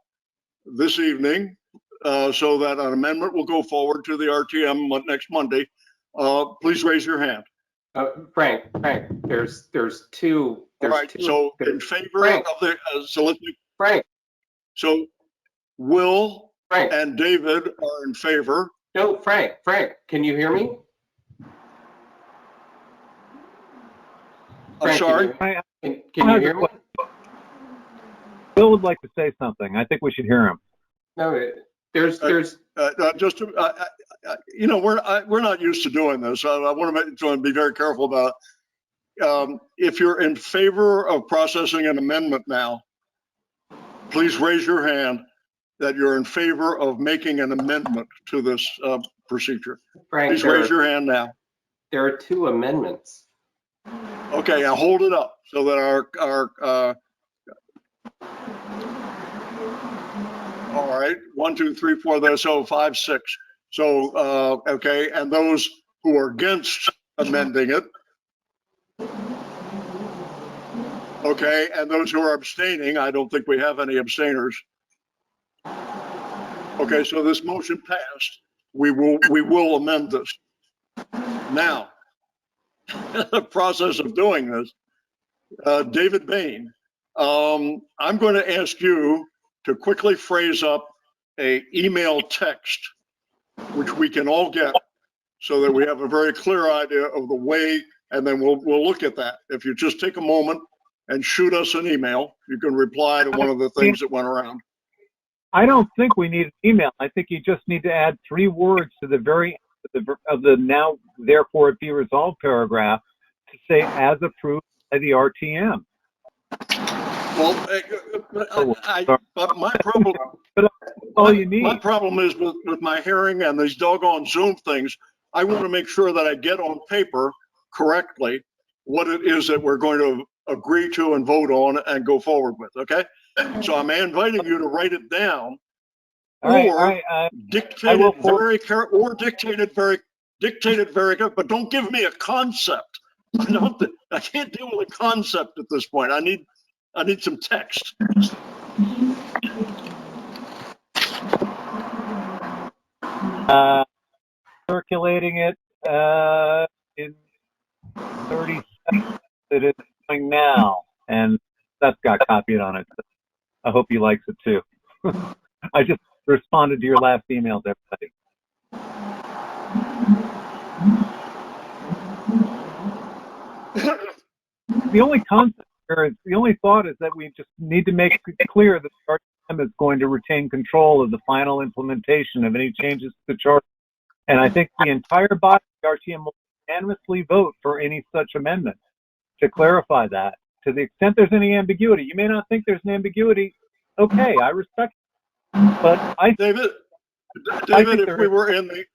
this evening, so that an amendment will go forward to the RTM next Monday, please raise your hand. Frank, there's two. All right. So in favor of the, so let's do, Frank. So Will and David are in favor. No, Frank, can you hear me? I'm sorry. Can you hear me? Bill would like to say something. I think we should hear him. No, there's just you know, we're not used to doing this. I want to be very careful about if you're in favor of processing an amendment now, please raise your hand that you're in favor of making an amendment to this procedure. Frank, please raise your hand now. There are 2 amendments. Okay, now hold it up so that our all right, 1, 2, 3, 4, there's so 5, 6. So, okay, and those who are against amending it. Okay, and those who are abstaining, I don't think we have any abstainers. Okay, so this motion passed. We will amend this. Now, the process of doing this David Bain, I'm going to ask you to quickly phrase up a email text, which we can all get, so that we have a very clear idea of the way, and then we'll look at that. If you just take a moment and shoot us an email, you can reply to one of the things that went around. I don't think we need an email. I think you just need to add 3 words to the very end of the now therefore it be resolved paragraph to say as approved by the RTM. Well, but my problem, But all you need. my problem is with my hearing and these doggone Zoom things. I want to make sure that I get on paper correctly what it is that we're going to agree to and vote on and go forward with. Okay, so I'm inviting you to write it down, dictate it very good, but don't give me a concept. I can't deal with a concept at this point. I need some text. Circulating it in 30 seconds. It is going now, and that's got copied on it. I hope he likes it too. I just responded to your last email to everybody. The only concept here is, the only thought is that we just need to make it clear that the RTM is going to retain control of the final implementation of any changes to the charter. And I think the entire body of the RTM will unanimously vote for any such amendment to clarify that. To the extent there's any ambiguity, you may not think there's an ambiguity. Okay, I respect it. But David, if we were in the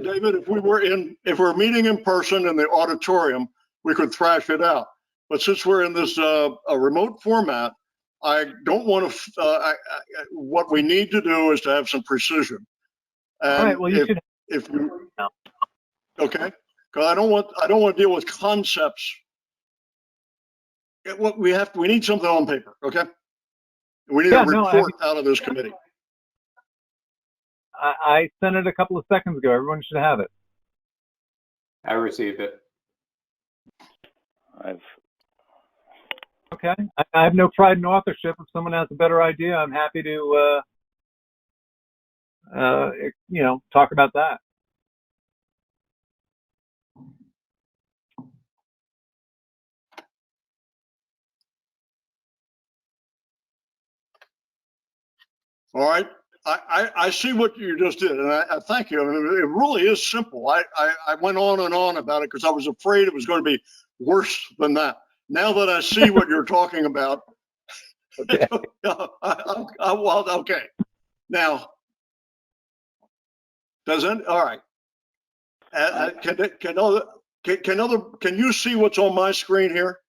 David, if we're meeting in person in the auditorium, we could thrash it out. But since we're in this a remote format, I don't want to. What we need to do is to have some precision. And all right. Well, you should. If you okay, because I don't want to deal with concepts. What we need something on paper. Okay, we need a report out of this committee. I sent it a couple of seconds ago. Everyone should have it. I received it. Okay. I have no pride in authorship. If someone has a better idea, I'm happy to, talk about that. All right. I see what you just did, and I thank you. I mean, it really is simple. I went on and on about it because I was afraid it was going to be worse than that. Now that I see what you're talking about, okay. Okay. Now, all right. Can you see what's on my screen here?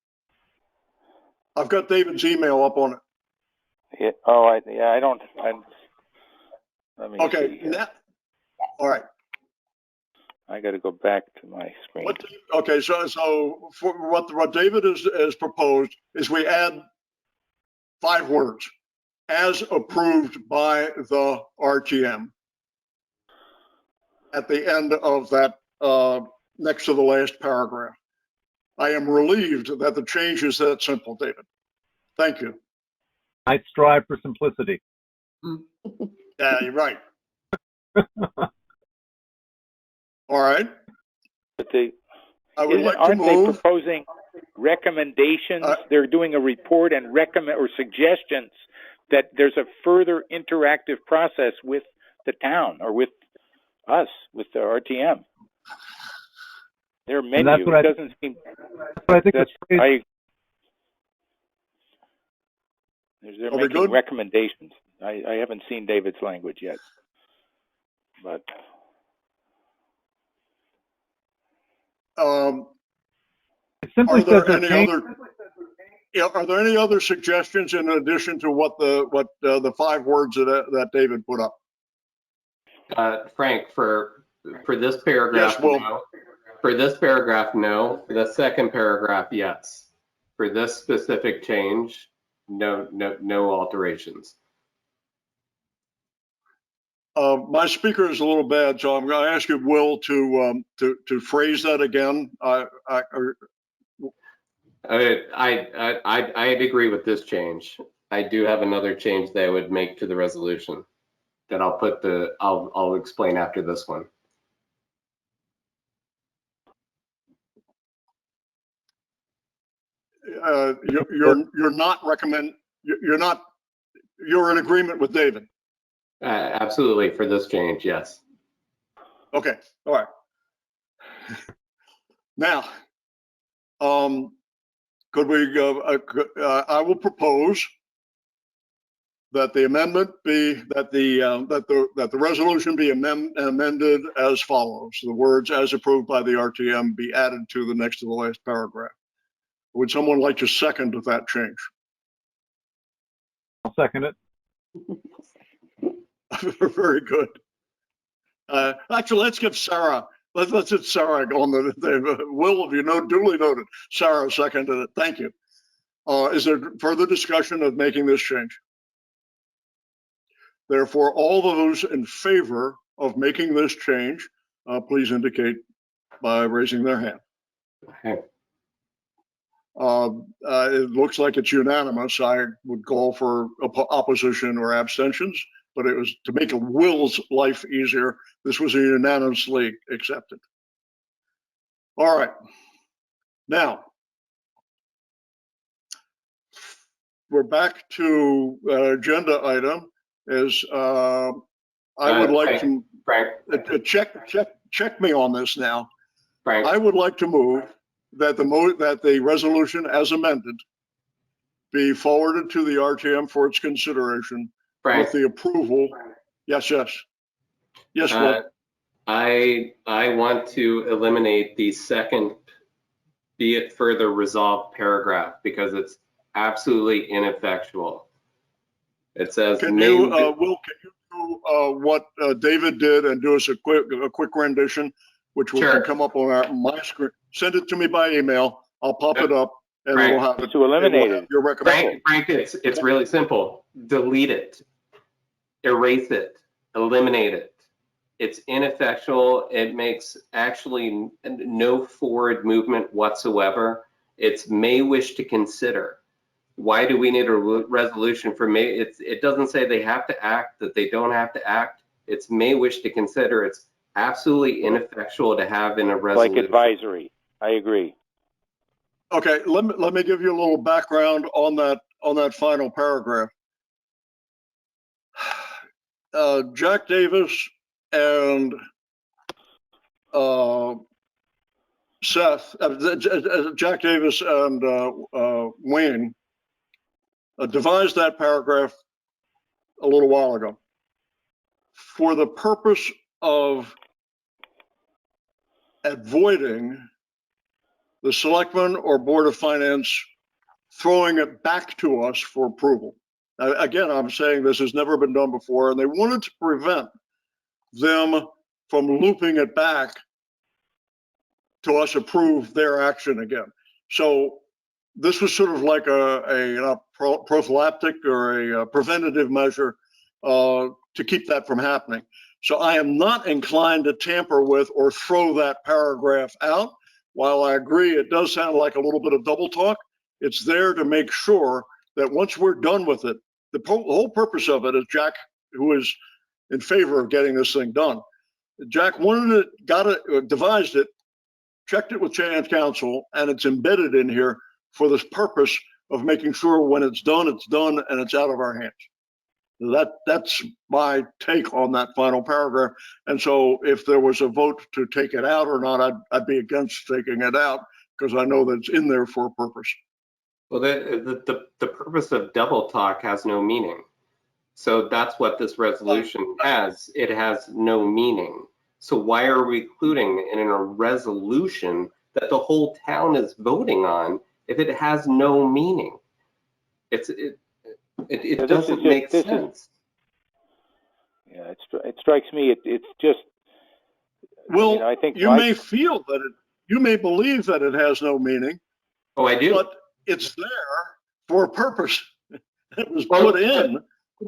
I've got David's email up on it. Yeah. Oh, I don't. Let me okay. see. All right. I got to go back to my screen. Okay. So for what David has proposed is we add 5 words, as approved by the RTM, at the end of that, next to the last paragraph. I am relieved that the change is that simple, David. Thank you. I strive for simplicity. Yeah, you're right. All right. But aren't they proposing recommendations? They're doing a report and or suggestions that there's a further interactive process with the town or with us, with the RTM. Their menu doesn't seem. I think they're making recommendations. I haven't seen David's language yet, but are there any other suggestions in addition to what the 5 words that David put up? Frank, for this paragraph, yes, well, no. For this paragraph, no. For the second paragraph, yes. For this specific change, no alterations. My speaker is a little bad, so I'm going to ask you, Will, to phrase that again. I'd agree with this change. I do have another change that I would make to the resolution that I'll explain after this one. You're in agreement with David. Absolutely, for this change, yes. Okay, all right. Now, could we go, I will propose that the amendment be, that the resolution be amended as follows. The words "as approved by the RTM" be added to the next to the last paragraph. Would someone like to second that change? I'll second it. Very good. Actually, let's give Sarah, let's get Sarah on the Will, if you know, duly noted. Sarah seconded it. Thank you. Is there further discussion of making this change? Therefore, all those in favor of making this change, please indicate by raising their hand. Okay. It looks like it's unanimous. I would call for opposition or abstentions, but it was to make Will's life easier. This was unanimously accepted. All right. Now, we're back to agenda item is I would like to Frank, check me on this now. Frank, I would like to move that the resolution as amended be forwarded to the RTM for its consideration with the approval. Yes, Will. I want to eliminate the second "be it further resolved" paragraph because it's absolutely ineffectual. It says, Will, can you do what David did and do us a quick rendition, which will can come up on my screen? Send it to me by email. I'll pop it up and we'll have it. To eliminate it. Your recommendation. Frank, it's really simple. Delete it, erase it, eliminate it. It's ineffectual. It makes actually no forward movement whatsoever. It's may wish to consider. Why do we need a resolution for may? It doesn't say they have to act, that they don't have to act. It's may wish to consider. It's absolutely ineffectual to have in a resolution. Like advisory. I agree. Okay, let me give you a little background on that final paragraph. Jack Davis and Jack Davis and Wayne devised that paragraph a little while ago for the purpose of avoiding the selectmen or board of finance throwing it back to us for approval. Again, I'm saying this has never been done before, and they wanted to prevent them from looping it back to us approve their action again. So this was sort of like a prophylactic or a preventative measure to keep that from happening. So I am not inclined to tamper with or throw that paragraph out. While I agree it does sound like a little bit of double talk, it's there to make sure that once we're done with it, the whole purpose of it is Jack, who is in favor of getting this thing done. Jack wanted it, devised it, checked it with council, and it's embedded in here for this purpose of making sure when it's done, and it's out of our hands. That's my take on that final paragraph. And so if there was a vote to take it out or not, I'd be against taking it out because I know that it's in there for a purpose. Well, the purpose of double talk has no meaning. So that's what this resolution has. It has no meaning. So why are we including it in a resolution that the whole town is voting on if it has no meaning? It doesn't make sense. Yeah, it strikes me. It's just. Well, I mean, I think you may feel that you may believe that it has no meaning. Oh, I do. But it's there for a purpose. It was put in.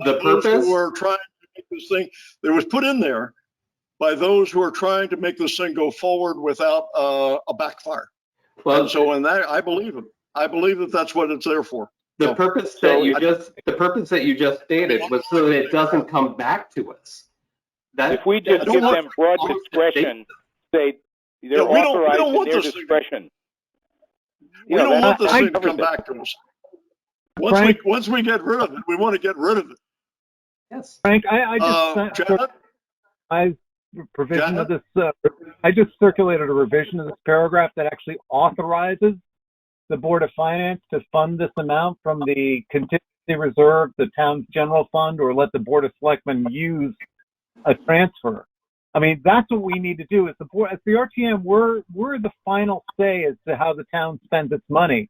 The purpose who are trying to make this thing. It was put in there by those who are trying to make this thing go forward without a backfire. Well, and so in that, I believe him. I believe that that's what it's there for. The purpose that you just stated was so that it doesn't come back to us. If we just give them broad discretion, say they're we don't authorized in want their this thing. discretion. We don't want this thing to covers come it. back to us. Frank, Once we get rid of it, we want to get rid of it. Yes. Frank, I just Janet? provision of this. I just circulated a revision of this paragraph that actually authorizes the Board of Finance to fund this amount from the contingency reserve, the town's general fund, or let the Board of Selectmen use a transfer. I mean, that's what we need to do. As the board, as the RTM, we're the final say as to how the town spends its money.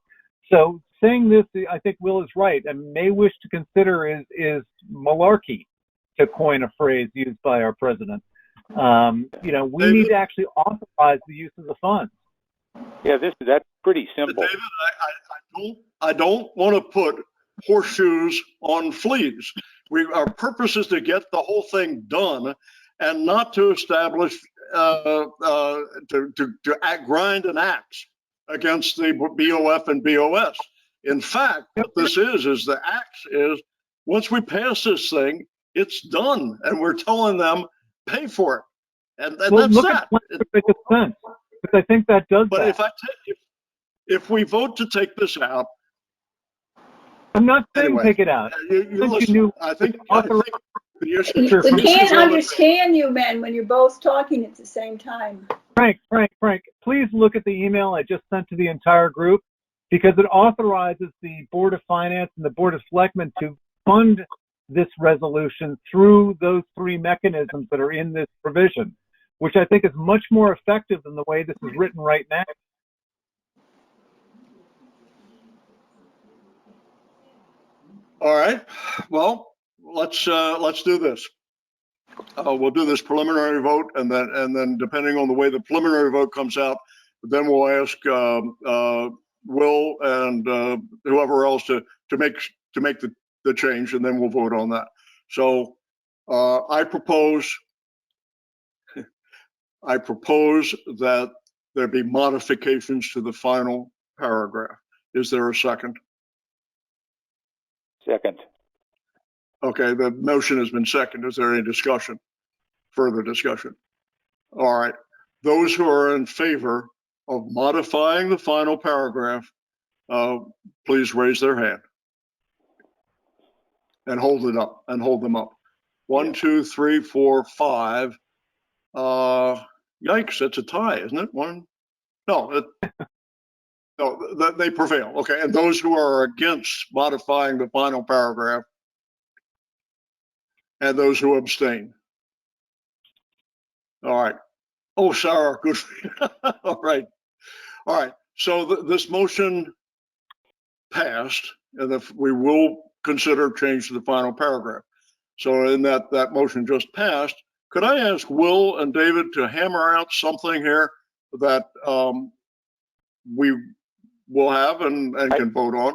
So saying this, I think Will is right, and may wish to consider is malarkey, to coin a phrase used by our president. You know, we need to actually authorize the use of the funds. Yeah, that's pretty simple. David, I don't want to put horseshoes on fleas. Our purpose is to get the whole thing done, and not to establish grind an axe against the BOF and BOS. In fact, what this is the axe is once we pass this thing, it's done, and we're telling them pay for it, and Well, that's look that. At sense, because I think that does. But that. if we vote to take this out, I'm not saying anyway, take it out. I think the issue. We can't understand you, men, when you're both talking at the same time. Frank, please look at the email I just sent to the entire group, because it authorizes the Board of Finance and the Board of Selectmen to fund this resolution through those three mechanisms that are in this provision, which I think is much more effective than the way this is written right now. All right. Well, let's do this. We'll do this preliminary vote, and then depending on the way the preliminary vote comes out, then we'll ask Will and whoever else to make the change, and then we'll vote on that. So I propose that there be modifications to the final paragraph. Is there a second? Second. Okay, the motion has been seconded. Is there any discussion? Further discussion? All right. Those who are in favor of modifying the final paragraph, please raise their hand and hold it up and hold them up. 1, 2, 3, 4, 5. Yikes! That's a tie, isn't it? No, they prevail. Okay, and those who are against modifying the final paragraph, and those who abstain. All right. Oh, Sarah, good. All right. So this motion passed, and we will consider change to the final paragraph. So in that motion just passed, could I ask Will and David to hammer out something here that we will have and can vote on?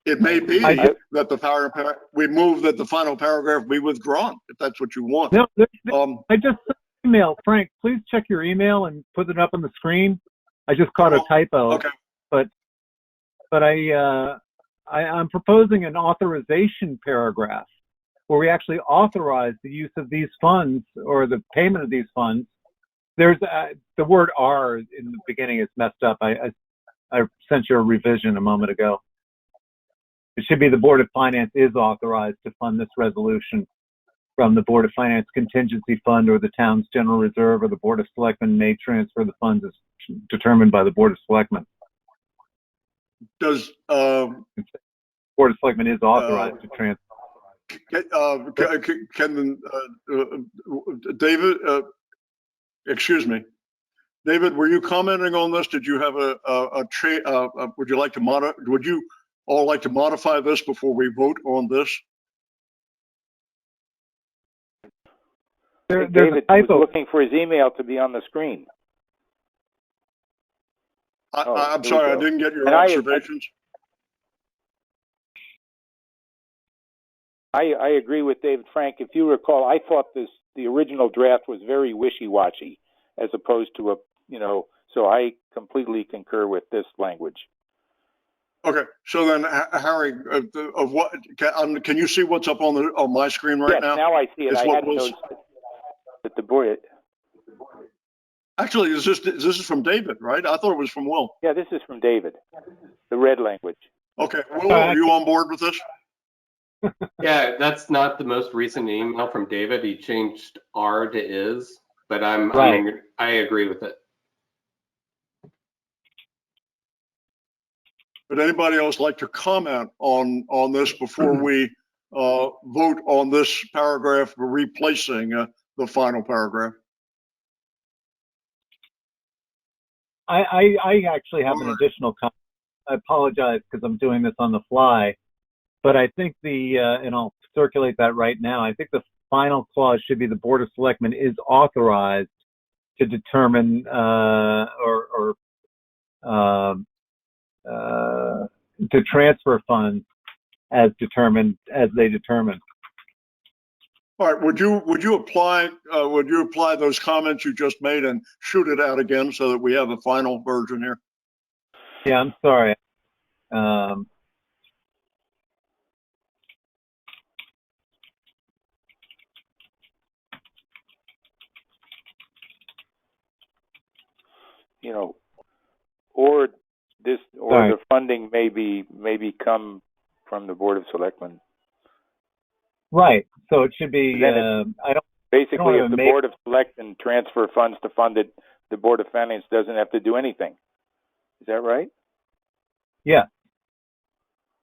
It may be that we move that the final paragraph be withdrawn, if that's what you want. No, I just sent an email. Frank, please check your email and put it up on the screen. I just caught a typo. Okay. But I'm proposing an authorization paragraph where we actually authorize the use of these funds or the payment of these funds. There's the word "are" in the beginning is messed up. I sent you a revision a moment ago. It should be the Board of Finance is authorized to fund this resolution from the Board of Finance contingency fund or the town's general reserve, or the Board of Selectmen may transfer the funds as determined by the Board of Selectmen. Does Board of Selectmen is authorized to transfer. Can David? Excuse me, David. Were you commenting on this? Did you have would you like to Would you all like to modify this before we vote on this? David was looking for his email to be on the screen. I'm sorry, I didn't get your observations. I agree with David. Frank, if you recall, I thought the original draft was very wishy-washy as opposed to so I completely concur with this language. Okay, so then Harry, of what, can you see what's up on my screen right Yes, now? now I see it. It's I what hadn't Will's- noticed that the board. Actually, this is from David, right? I thought it was from Will. Yeah, this is from David. The red language. Okay, Will, are you on board with this? Yeah, that's not the most recent email from David. He changed "are" to "is," but Right. I agree with it. Would anybody else like to comment on this before we vote on this paragraph replacing the final paragraph? I actually have an additional comment. I apologize because I'm doing this on the fly, but I think and I'll circulate that right now. I think the final clause should be the Board of Selectmen is authorized to determine to transfer funds as they determine. All right, would you apply those comments you just made and shoot it out again so that we have a final version here? Yeah, I'm sorry. You know, or Sorry. the funding may come from the Board of Selectmen. Right. So it should be. Then basically, if the Board of Selectmen transfer funds to fund it, the Board of Finance doesn't have to do anything. Is that right? Yeah.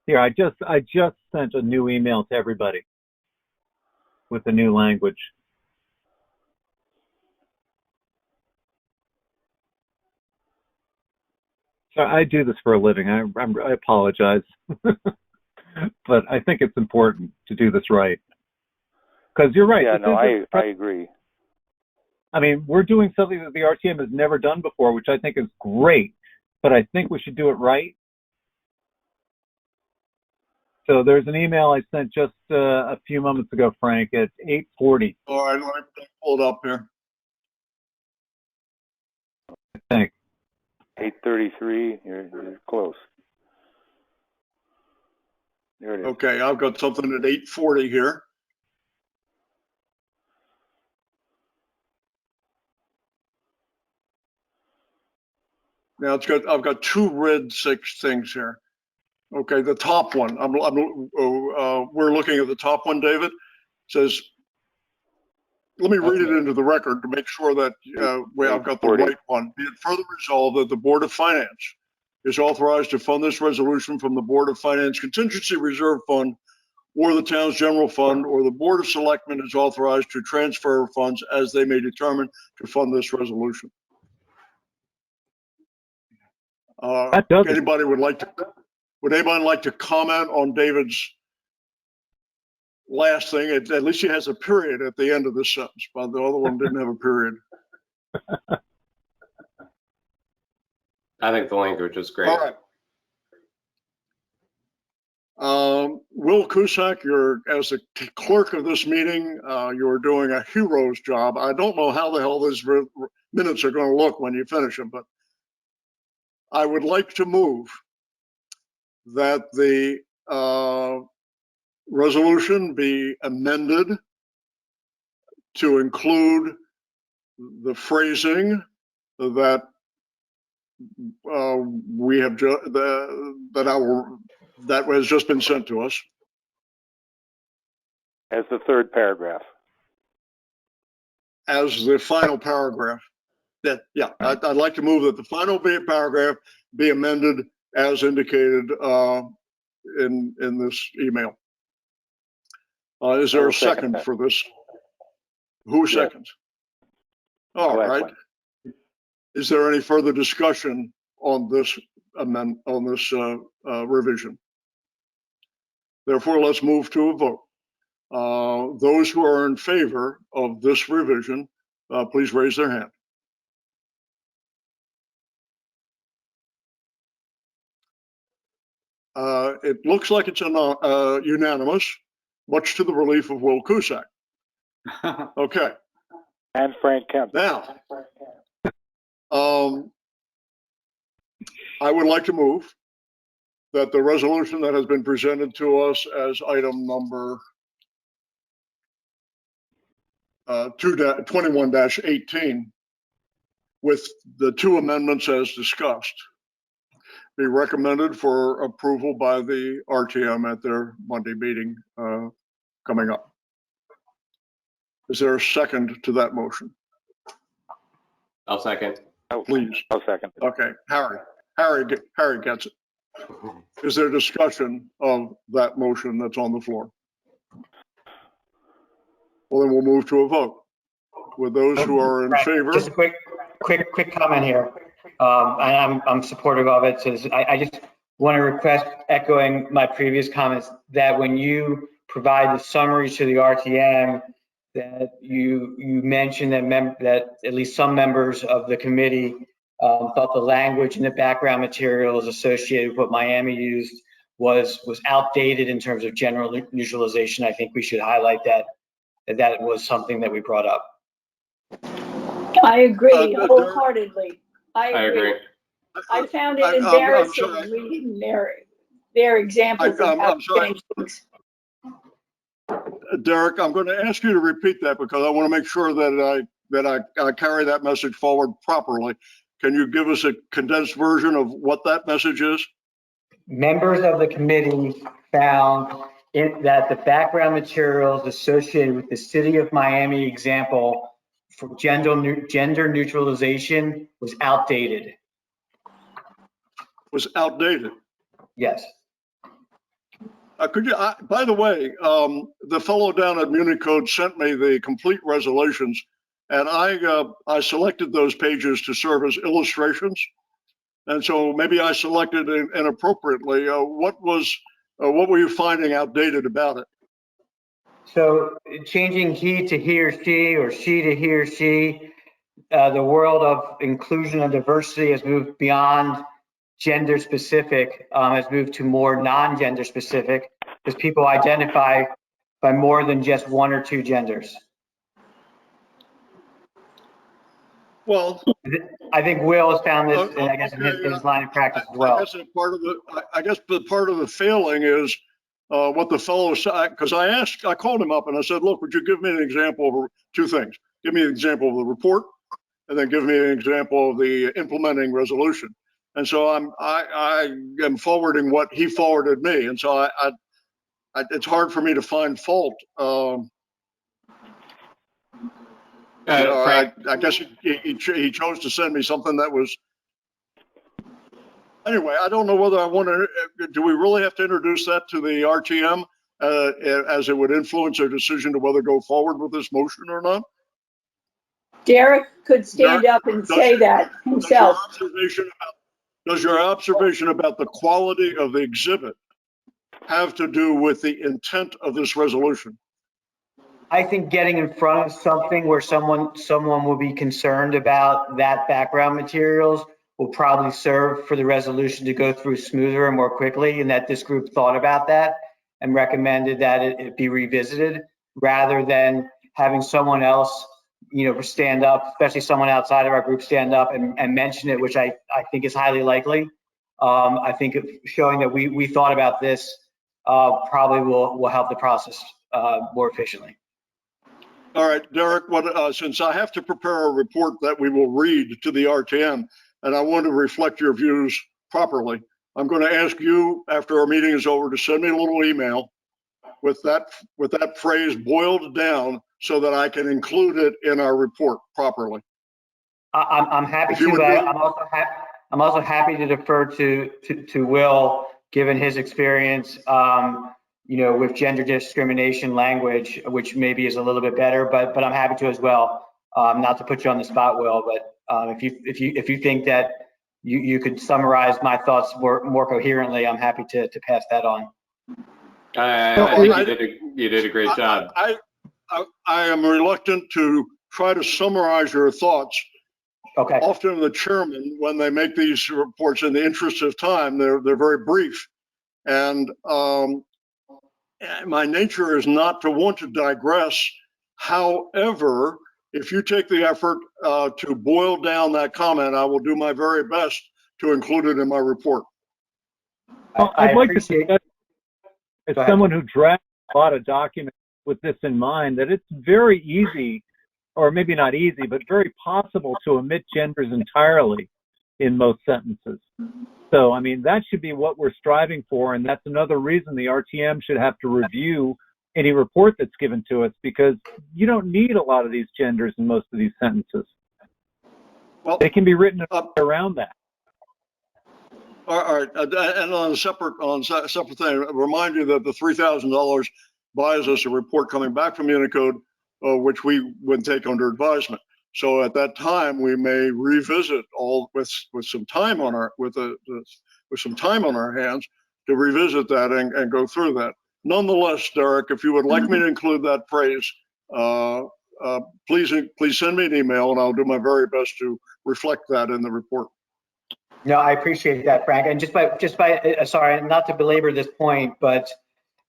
Here, I just sent a new email to everybody with the new language. So I do this for a living. I apologize, but I think it's important to do this right. Because you're right. Yeah, no, I agree. I mean, we're doing something that the RTM has never done before, which I think is great, but I think we should do it right. So there's an email I sent just a few moments ago, Frank, at 8:40. All right, let me pull it up here. I think. 8:33. You're close. There it is. Okay, I've got something at 8:40 here. Now I've got two red 6 things here. Okay, the top one. We're looking at the top one, David. It says, let me read it into the record to make sure that I've got the right one. Be it further resolved that the Board of Finance is authorized to fund this resolution from the Board of Finance Contingency Reserve Fund or the town's general fund, or the Board of Selectmen is authorized to transfer funds as they may determine to fund this resolution. Anybody would anybody like to comment on David's last thing? At least he has a period at the end of this sentence, but the other one didn't have a period. I think the language is great. All right. Will Cusack, as the clerk of this meeting, you're doing a hero's job. I don't know how the hell these minutes are going to look when you finish them, but I would like to move that the resolution be amended to include the phrasing that we have that has just been sent to us As the third paragraph. as the final paragraph. I'd like to move that the final paragraph be amended as indicated in this email. Is there a second for this? Who seconds? All right. Is there any further discussion on this revision? Therefore, let's move to a vote. Those who are in favor of this revision, please raise their hand. It looks like it's unanimous, much to the relief of Will Cusack. Okay. And Frank Kemp. Now, I would like to move that the resolution that has been presented to us as item number 21-18 with the two amendments as discussed be recommended for approval by the RTM at their Monday meeting coming up. Is there a second to that motion? I'll second. Please. I'll second. Okay, Harry gets it. Is there discussion of that motion that's on the floor? Well, then we'll move to a vote. With those who are in favor. Just a quick comment here. I'm supportive of it. So I just want to request, echoing my previous comments, that when you provide the summary to the RTM, that you mention that at least some members of the committee thought the language in the background materials associated with what Miami used was outdated in terms of general neutralization. I think we should highlight that was something that we brought up. I agree wholeheartedly. I agree. I found it embarrassing reading their examples of how to change things. Derek, I'm going to ask you to repeat that because I want to make sure that I carry that message forward properly. Can you give us a condensed version of what that message is? Members of the committee found that the background materials associated with the City of Miami example for gender neutralization was outdated. Was outdated? Yes. Could you, by the way, the fellow down at Municode sent me the complete resolutions, and I selected those pages to serve as illustrations, and so maybe I selected it inappropriately. What were you finding outdated about it? So changing he to he or she to he or she, the world of inclusion and diversity has moved beyond gender specific, has moved to more non-gender specific, because people identify by more than just one or two genders. Well, I think Will has found this, I guess, in his line of practice as well. I guess part of the failing is what the fellow said, because I called him up and I said, look, would you give me an example of two things? Give me an example of the report, and then give me an example of the implementing resolution. And so I am forwarding what he forwarded me, and so it's hard for me to find fault. I guess he chose to send me something that was. Anyway, I don't know whether I want to. Do we really have to introduce that to the RTM as it would influence their decision to whether go forward with this motion or not? Derek could stand up and say that himself. Does your observation about the quality of the exhibit have to do with the intent of this resolution? I think getting in front of something where someone will be concerned about that background materials will probably serve for the resolution to go through smoother and more quickly, and that this group thought about that and recommended that it be revisited rather than having someone else, stand up, especially someone outside of our group stand up and mention it, which I think is highly likely. I think showing that we thought about this probably will help the process more efficiently. All right, Derek, since I have to prepare a report that we will read to the RTM, and I want to reflect your views properly, I'm going to ask you after our meeting is over to send me a little email with that phrase boiled down so that I can include it in our report properly. I'm happy to. I'm also happy to defer to Will, given his experience. With gender discrimination language, which maybe is a little bit better, but I'm happy to as well. Not to put you on the spot, Will, but if you think that you could summarize my thoughts more coherently, I'm happy to pass that on. I think you did a great job. I am reluctant to try to summarize your thoughts. Okay. Often the chairman, when they make these reports, in the interest of time, they're very brief, and my nature is not to want to digress. However, if you take the effort to boil down that comment, I will do my very best to include it in my report. Well, I I'd like to appreciate. suggest, as Go ahead. someone who drafts a lot of documents with this in mind, that it's very easy, or maybe not easy, but very possible to omit genders entirely in most sentences. So, I mean, that should be what we're striving for, and that's another reason the RTM should have to review any report that's given to us, because you don't need a lot of these genders in most of these sentences. Well, They can be written around that. all right, and on a separate thing, remind you that the $3,000 buys us a report coming back from Unicode, which we would take under advisement. So at that time, we may revisit all with some time on our with some time on our hands to revisit that and go through that. Nonetheless, Derek, if you would like me to include that phrase, please send me an email, and I'll do my very best to reflect that in the report. No, I appreciate that, Frank. And sorry, not to belabor this point, but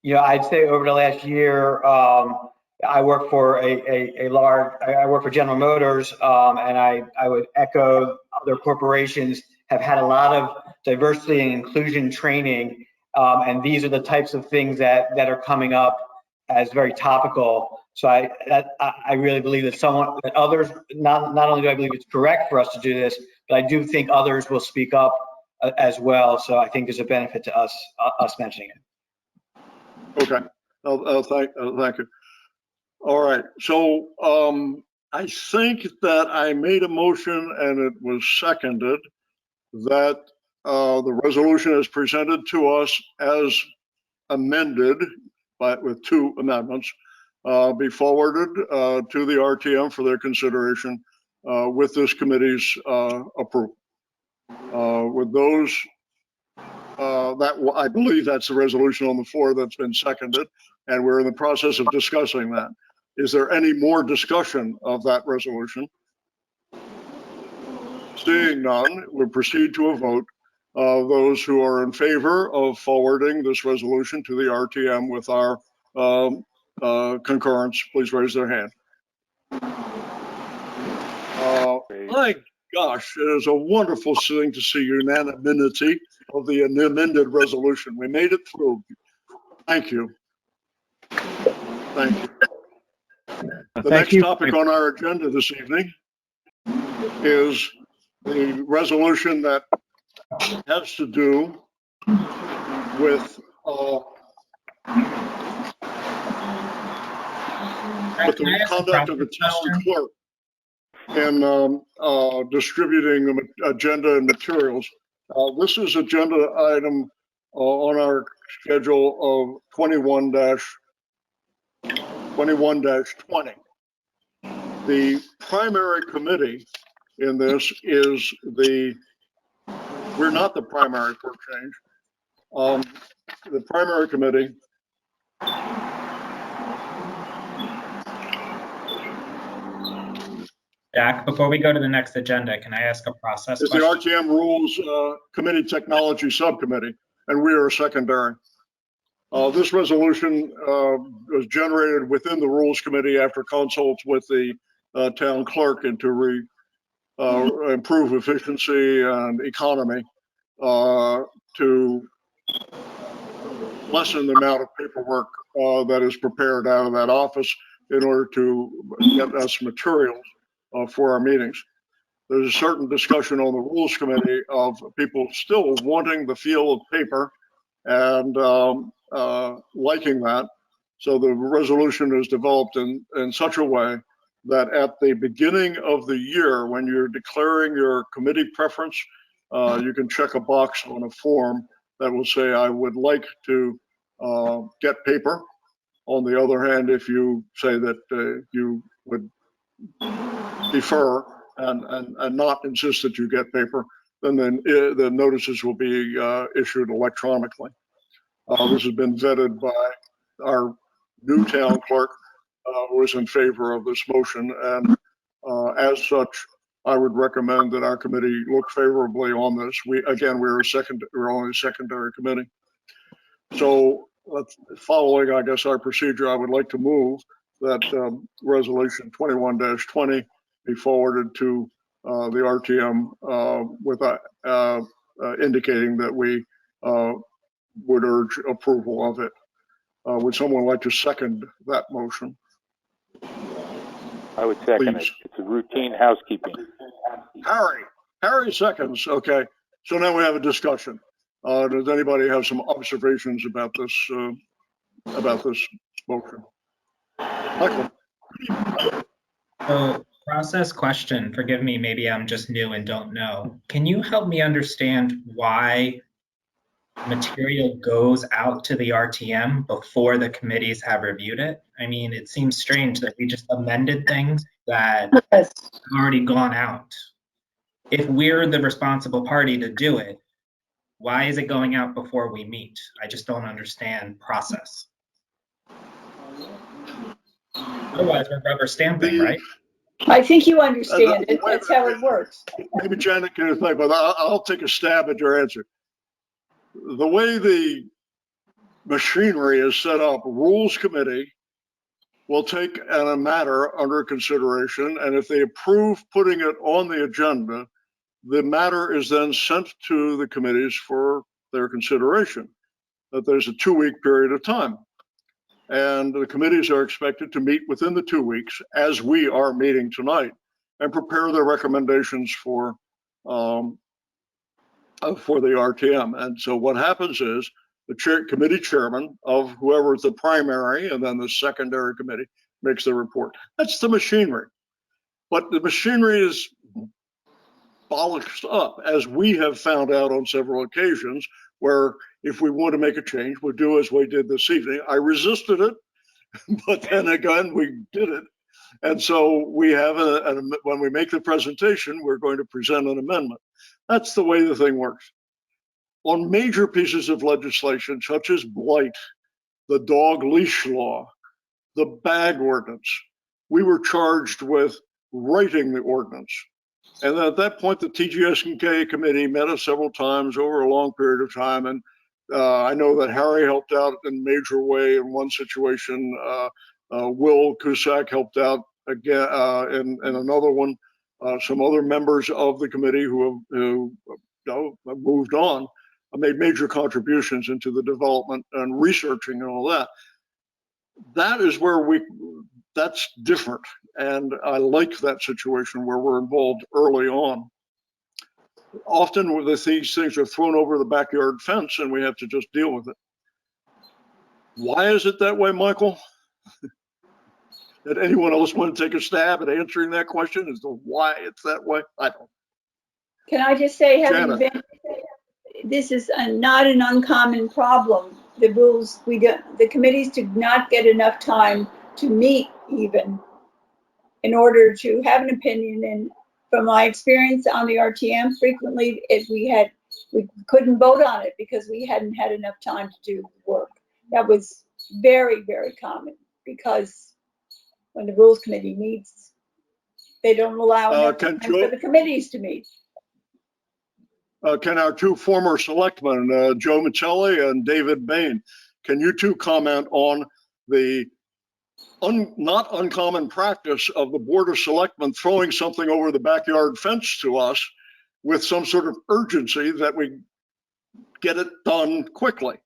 I'd say over the last year, I work for I work for General Motors, and I would echo other corporations have had a lot of diversity and inclusion training, and these are the types of things that are coming up as very topical. So I really believe that others, not only do I believe it's correct for us to do this, but I do think others will speak up as well. So I think there's a benefit to us mentioning it. Okay. Thank you. All right. So I think that I made a motion and it was seconded that the resolution is presented to us as amended with 2 amendments be forwarded to the RTM for their consideration with this committee's approval. With those, I believe that's the resolution on the floor that's been seconded, and we're in the process of discussing that. Is there any more discussion of that resolution? Seeing none, we'll proceed to a vote. Those who are in favor of forwarding this resolution to the RTM with our concurrence, please raise their hand. My gosh, it is a wonderful thing to see unanimity of the amended resolution. We made it through. Thank you. Thank you. The next topic on our agenda this evening is the resolution that has to do with the conduct of the town clerk in distributing agenda and materials. This is agenda item on our schedule of 21-20. The primary committee in this is we're not the primary for change. The primary committee Jack, before we go to the next agenda, can I ask a process is question? the RTM Rules Committee Technology Subcommittee, and we are secondary. This resolution was generated within the Rules Committee after consults with the town clerk and to improve efficiency and economy, to lessen the amount of paperwork that is prepared out of that office in order to get us materials for our meetings. There's a certain discussion on the Rules Committee of people still wanting the feel of paper and liking that. So the resolution is developed in such a way that at the beginning of the year, when you're declaring your committee preference, you can check a box on a form that will say, I would like to get paper. On the other hand, if you say that you would defer and not insist that you get paper, then the notices will be issued electronically. This has been vetted by our new town clerk, who is in favor of this motion, and as such, I would recommend that our committee look favorably on this. We're only a secondary committee. So following, I guess, our procedure, I would like to move that resolution 21-20 be forwarded to the RTM with indicating that we would urge approval of it. Would someone like to second that motion? I would second Please. it. It's a routine housekeeping. Harry seconds. Okay. So now we have a discussion. Does anybody have some observations about this motion? Michael. So, process question, forgive me, maybe I'm just new and don't know. Can you help me understand why material goes out to the RTM before the committees have reviewed it? I mean, it seems strange that we just amended things that have already gone out. If we're the responsible party to do it, why is it going out before we meet? I just don't understand process. Otherwise, we're rubber stamping, right? I think you understand it. That's how it works. Maybe Janet can explain, but I'll take a stab at your answer. The way the machinery is set up, Rules Committee will take a matter under consideration, and if they approve putting it on the agenda, the matter is then sent to the committees for their consideration. That there's a 2-week period of time. And the committees are expected to meet within the 2 weeks, as we are meeting tonight, and prepare their recommendations for the RTM. And so what happens is the committee chairman of whoever is the primary and then the secondary committee makes the report. That's the machinery. But the machinery is bollocks up, as we have found out on several occasions, where if we want to make a change, we'll do as we did this evening. I resisted it, but then again, we did it. And so we have when we make the presentation, we're going to present an amendment. That's the way the thing works. On major pieces of legislation, such as blight, the dog leash law, the bag ordinance, we were charged with writing the ordinance. And at that point, the Tgs&A committee met us several times over a long period of time. And I know that Harry helped out in a major way in one situation. Will Cusack helped out again in another one. Some other members of the committee who have moved on made major contributions into the development and researching and all that. That is where that's different. And I like that situation where we're involved early on. Often these things are thrown over the backyard fence and we have to just deal with it. Why is it that way, Michael? Did anyone else want to take a stab at answering that question as to why it's that way? I don't. Can I just say, this is not an uncommon problem. The committees do not get enough time to meet even in order to have an opinion. And from my experience on the RTM, frequently we couldn't vote on it because we hadn't had enough time to do the work. That was very, very common because when the Rules Committee meets, they don't allow enough time for the committees to meet. Can our two former selectmen, Joe Michelli and David Bain, can you two comment on the not uncommon practice of the Board of Selectmen throwing something over the backyard fence to us with some sort of urgency that we get it done quickly?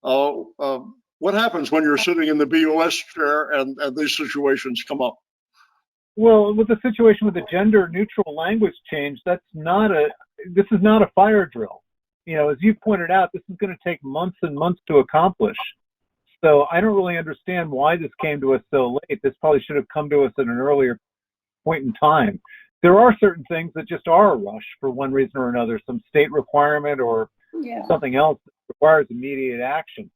What happens when you're sitting in the BOS chair and these situations come up? Well, with the situation with the gender neutral language change, this is not a fire drill. You know, as you pointed out, this is going to take months and months to accomplish. So I don't really understand why this came to us so late. This probably should have come to us at an earlier point in time. There are certain things that just are a rush for one reason or another, some state requirement or something else that requires immediate action.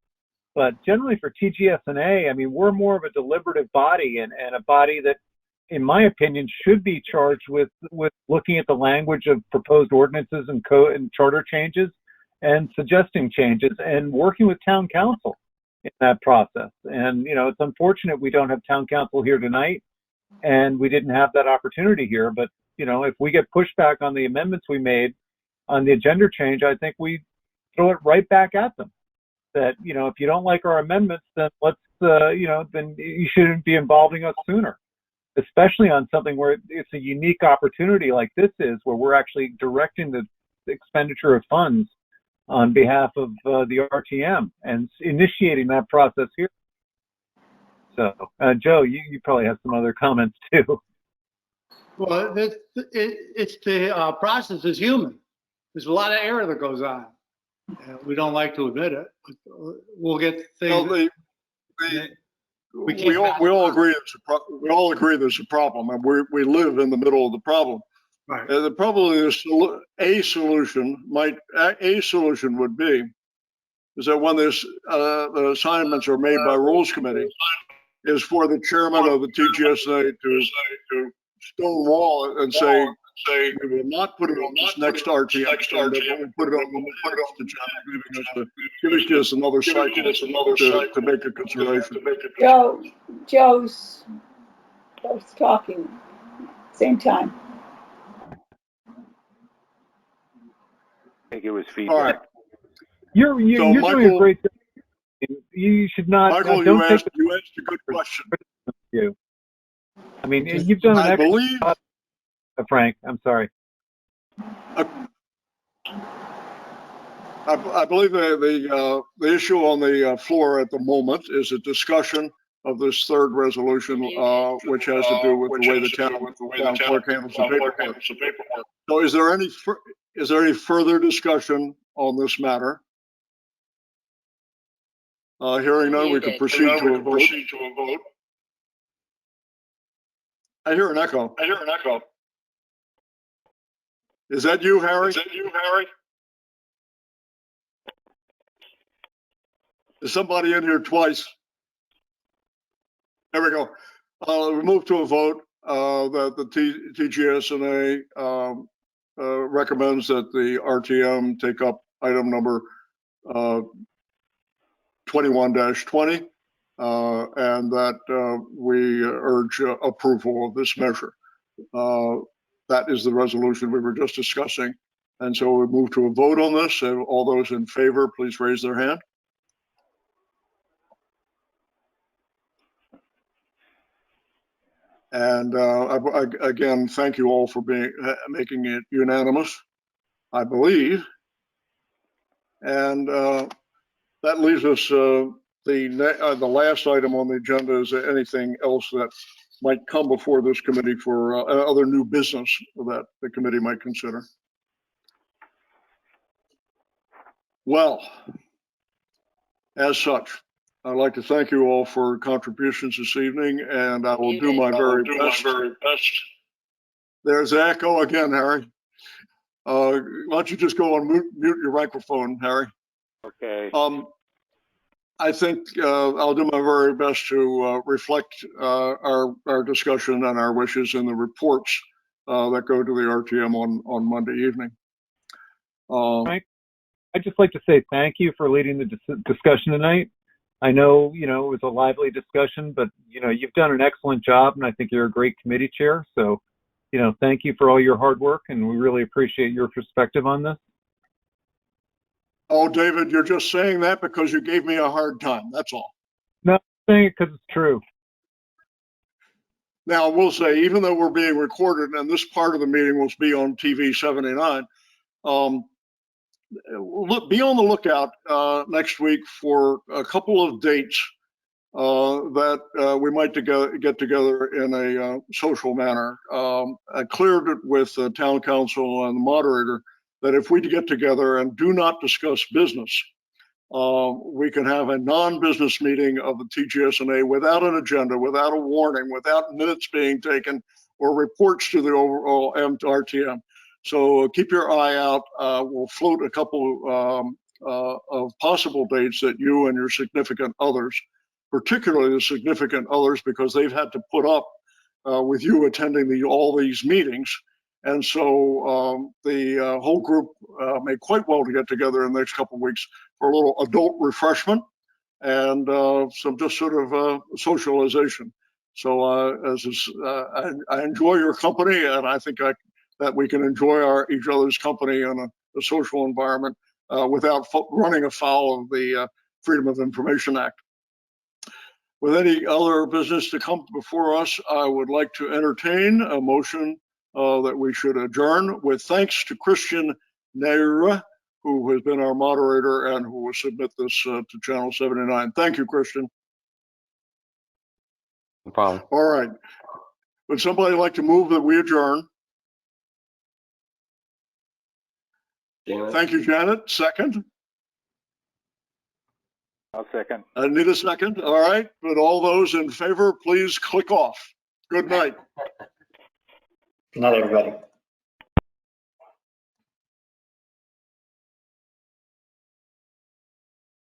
But generally for TGS&A, I mean, we're more of a deliberative body and a body that, in my opinion, should be charged with looking at the language of proposed ordinances and code and charter changes and suggesting changes and working with town council in that process. And, you know, it's unfortunate we don't have town council here tonight and we didn't have that opportunity here. But, you know, if we get pushback on the amendments we made on the agenda change, I think we throw it right back at them. That, you know, if you don't like our amendments, then then you shouldn't be involving us sooner, especially on something where it's a unique opportunity like this is, where we're actually directing the expenditure of funds on behalf of the RTM and initiating that process here. So, Joe, you probably have some other comments too. Well, it's the process is human. There's a lot of error that goes on. We don't like to admit it, but we'll get things. Well, we all agree we all agree there's a problem, and we live in the middle of the problem. Right. The probably a solution would be is that when the assignments are made by Rules Committee, is for the chairman of the TGS&A to stonewall it and say we will not put it on this next RTM agenda, but we'll put it on the next agenda, giving us another cycle to make a consideration. Joe's talking same time. I think it was feedback. All right. You're Michael, doing a great job. You should not. Michael, don't you asked a good question. I mean, you've done an excellent job, Frank. I'm sorry. I believe the issue on the floor at the moment is a discussion of this third resolution, which has to do with the way the town clerk handles the paperwork. So, is there any further discussion on this matter? Hearing none, we can proceed to a vote. I hear an echo. Is that you, Harry? Is somebody in here twice? There we go. We move to a vote that the TGS&A recommends that the RTM take up item number 21-20, and that we urge approval of this measure. That is the resolution we were just discussing. And so we move to a vote on this. So all those in favor, please raise their hand. And again, thank you all for making it unanimous, I believe. And that leaves us the last item on the agenda is anything else that might come before this committee for other new business that the committee might consider. Well, as such, I'd like to thank you all for contributions this evening, and I will do my very best. There's echo again, Harry. Why don't you just go and mute your microphone, Harry? Okay. I think I'll do my very best to reflect our discussion and our wishes in the reports that go to the RTM on Monday evening. I'd just like to say thank you for leading the discussion tonight. I know, it was a lively discussion, but, you've done an excellent job, and I think you're a great committee chair. So, thank you for all your hard work, and we really appreciate your perspective on this. Oh, David, you're just saying that because you gave me a hard time. That's all. No, I'm saying it because it's true. Now, we'll say, even though we're being recorded and this part of the meeting will be on TV 79, be on the lookout next week for a couple of dates that we might get together in a social manner. I cleared it with the town council and the moderator that if we get together and do not discuss business, we can have a non-business meeting of the TGS&A without an agenda, without a warning, without minutes being taken or reports to the overall RTM. So keep your eye out. We'll float a couple of possible dates that you and your significant others, particularly the significant others, because they've had to put up with you attending all these meetings. And so the whole group may quite well to get together in the next couple of weeks for a little adult refreshment and some just sort of socialization. So I enjoy your company, and I think that we can enjoy each other's company in a social environment without running afoul of the Freedom of Information Act. With any other business to come before us, I would like to entertain a motion that we should adjourn with thanks to Christian Neira, who has been our moderator and who will submit this to Channel 79. Thank you, Christian. No problem. All right. Would somebody like to move that we adjourn? Janet? Thank you, Janet. Second? I'll second. I need a second. All right. But all those in favor, please click off. Good night. Good night, everybody.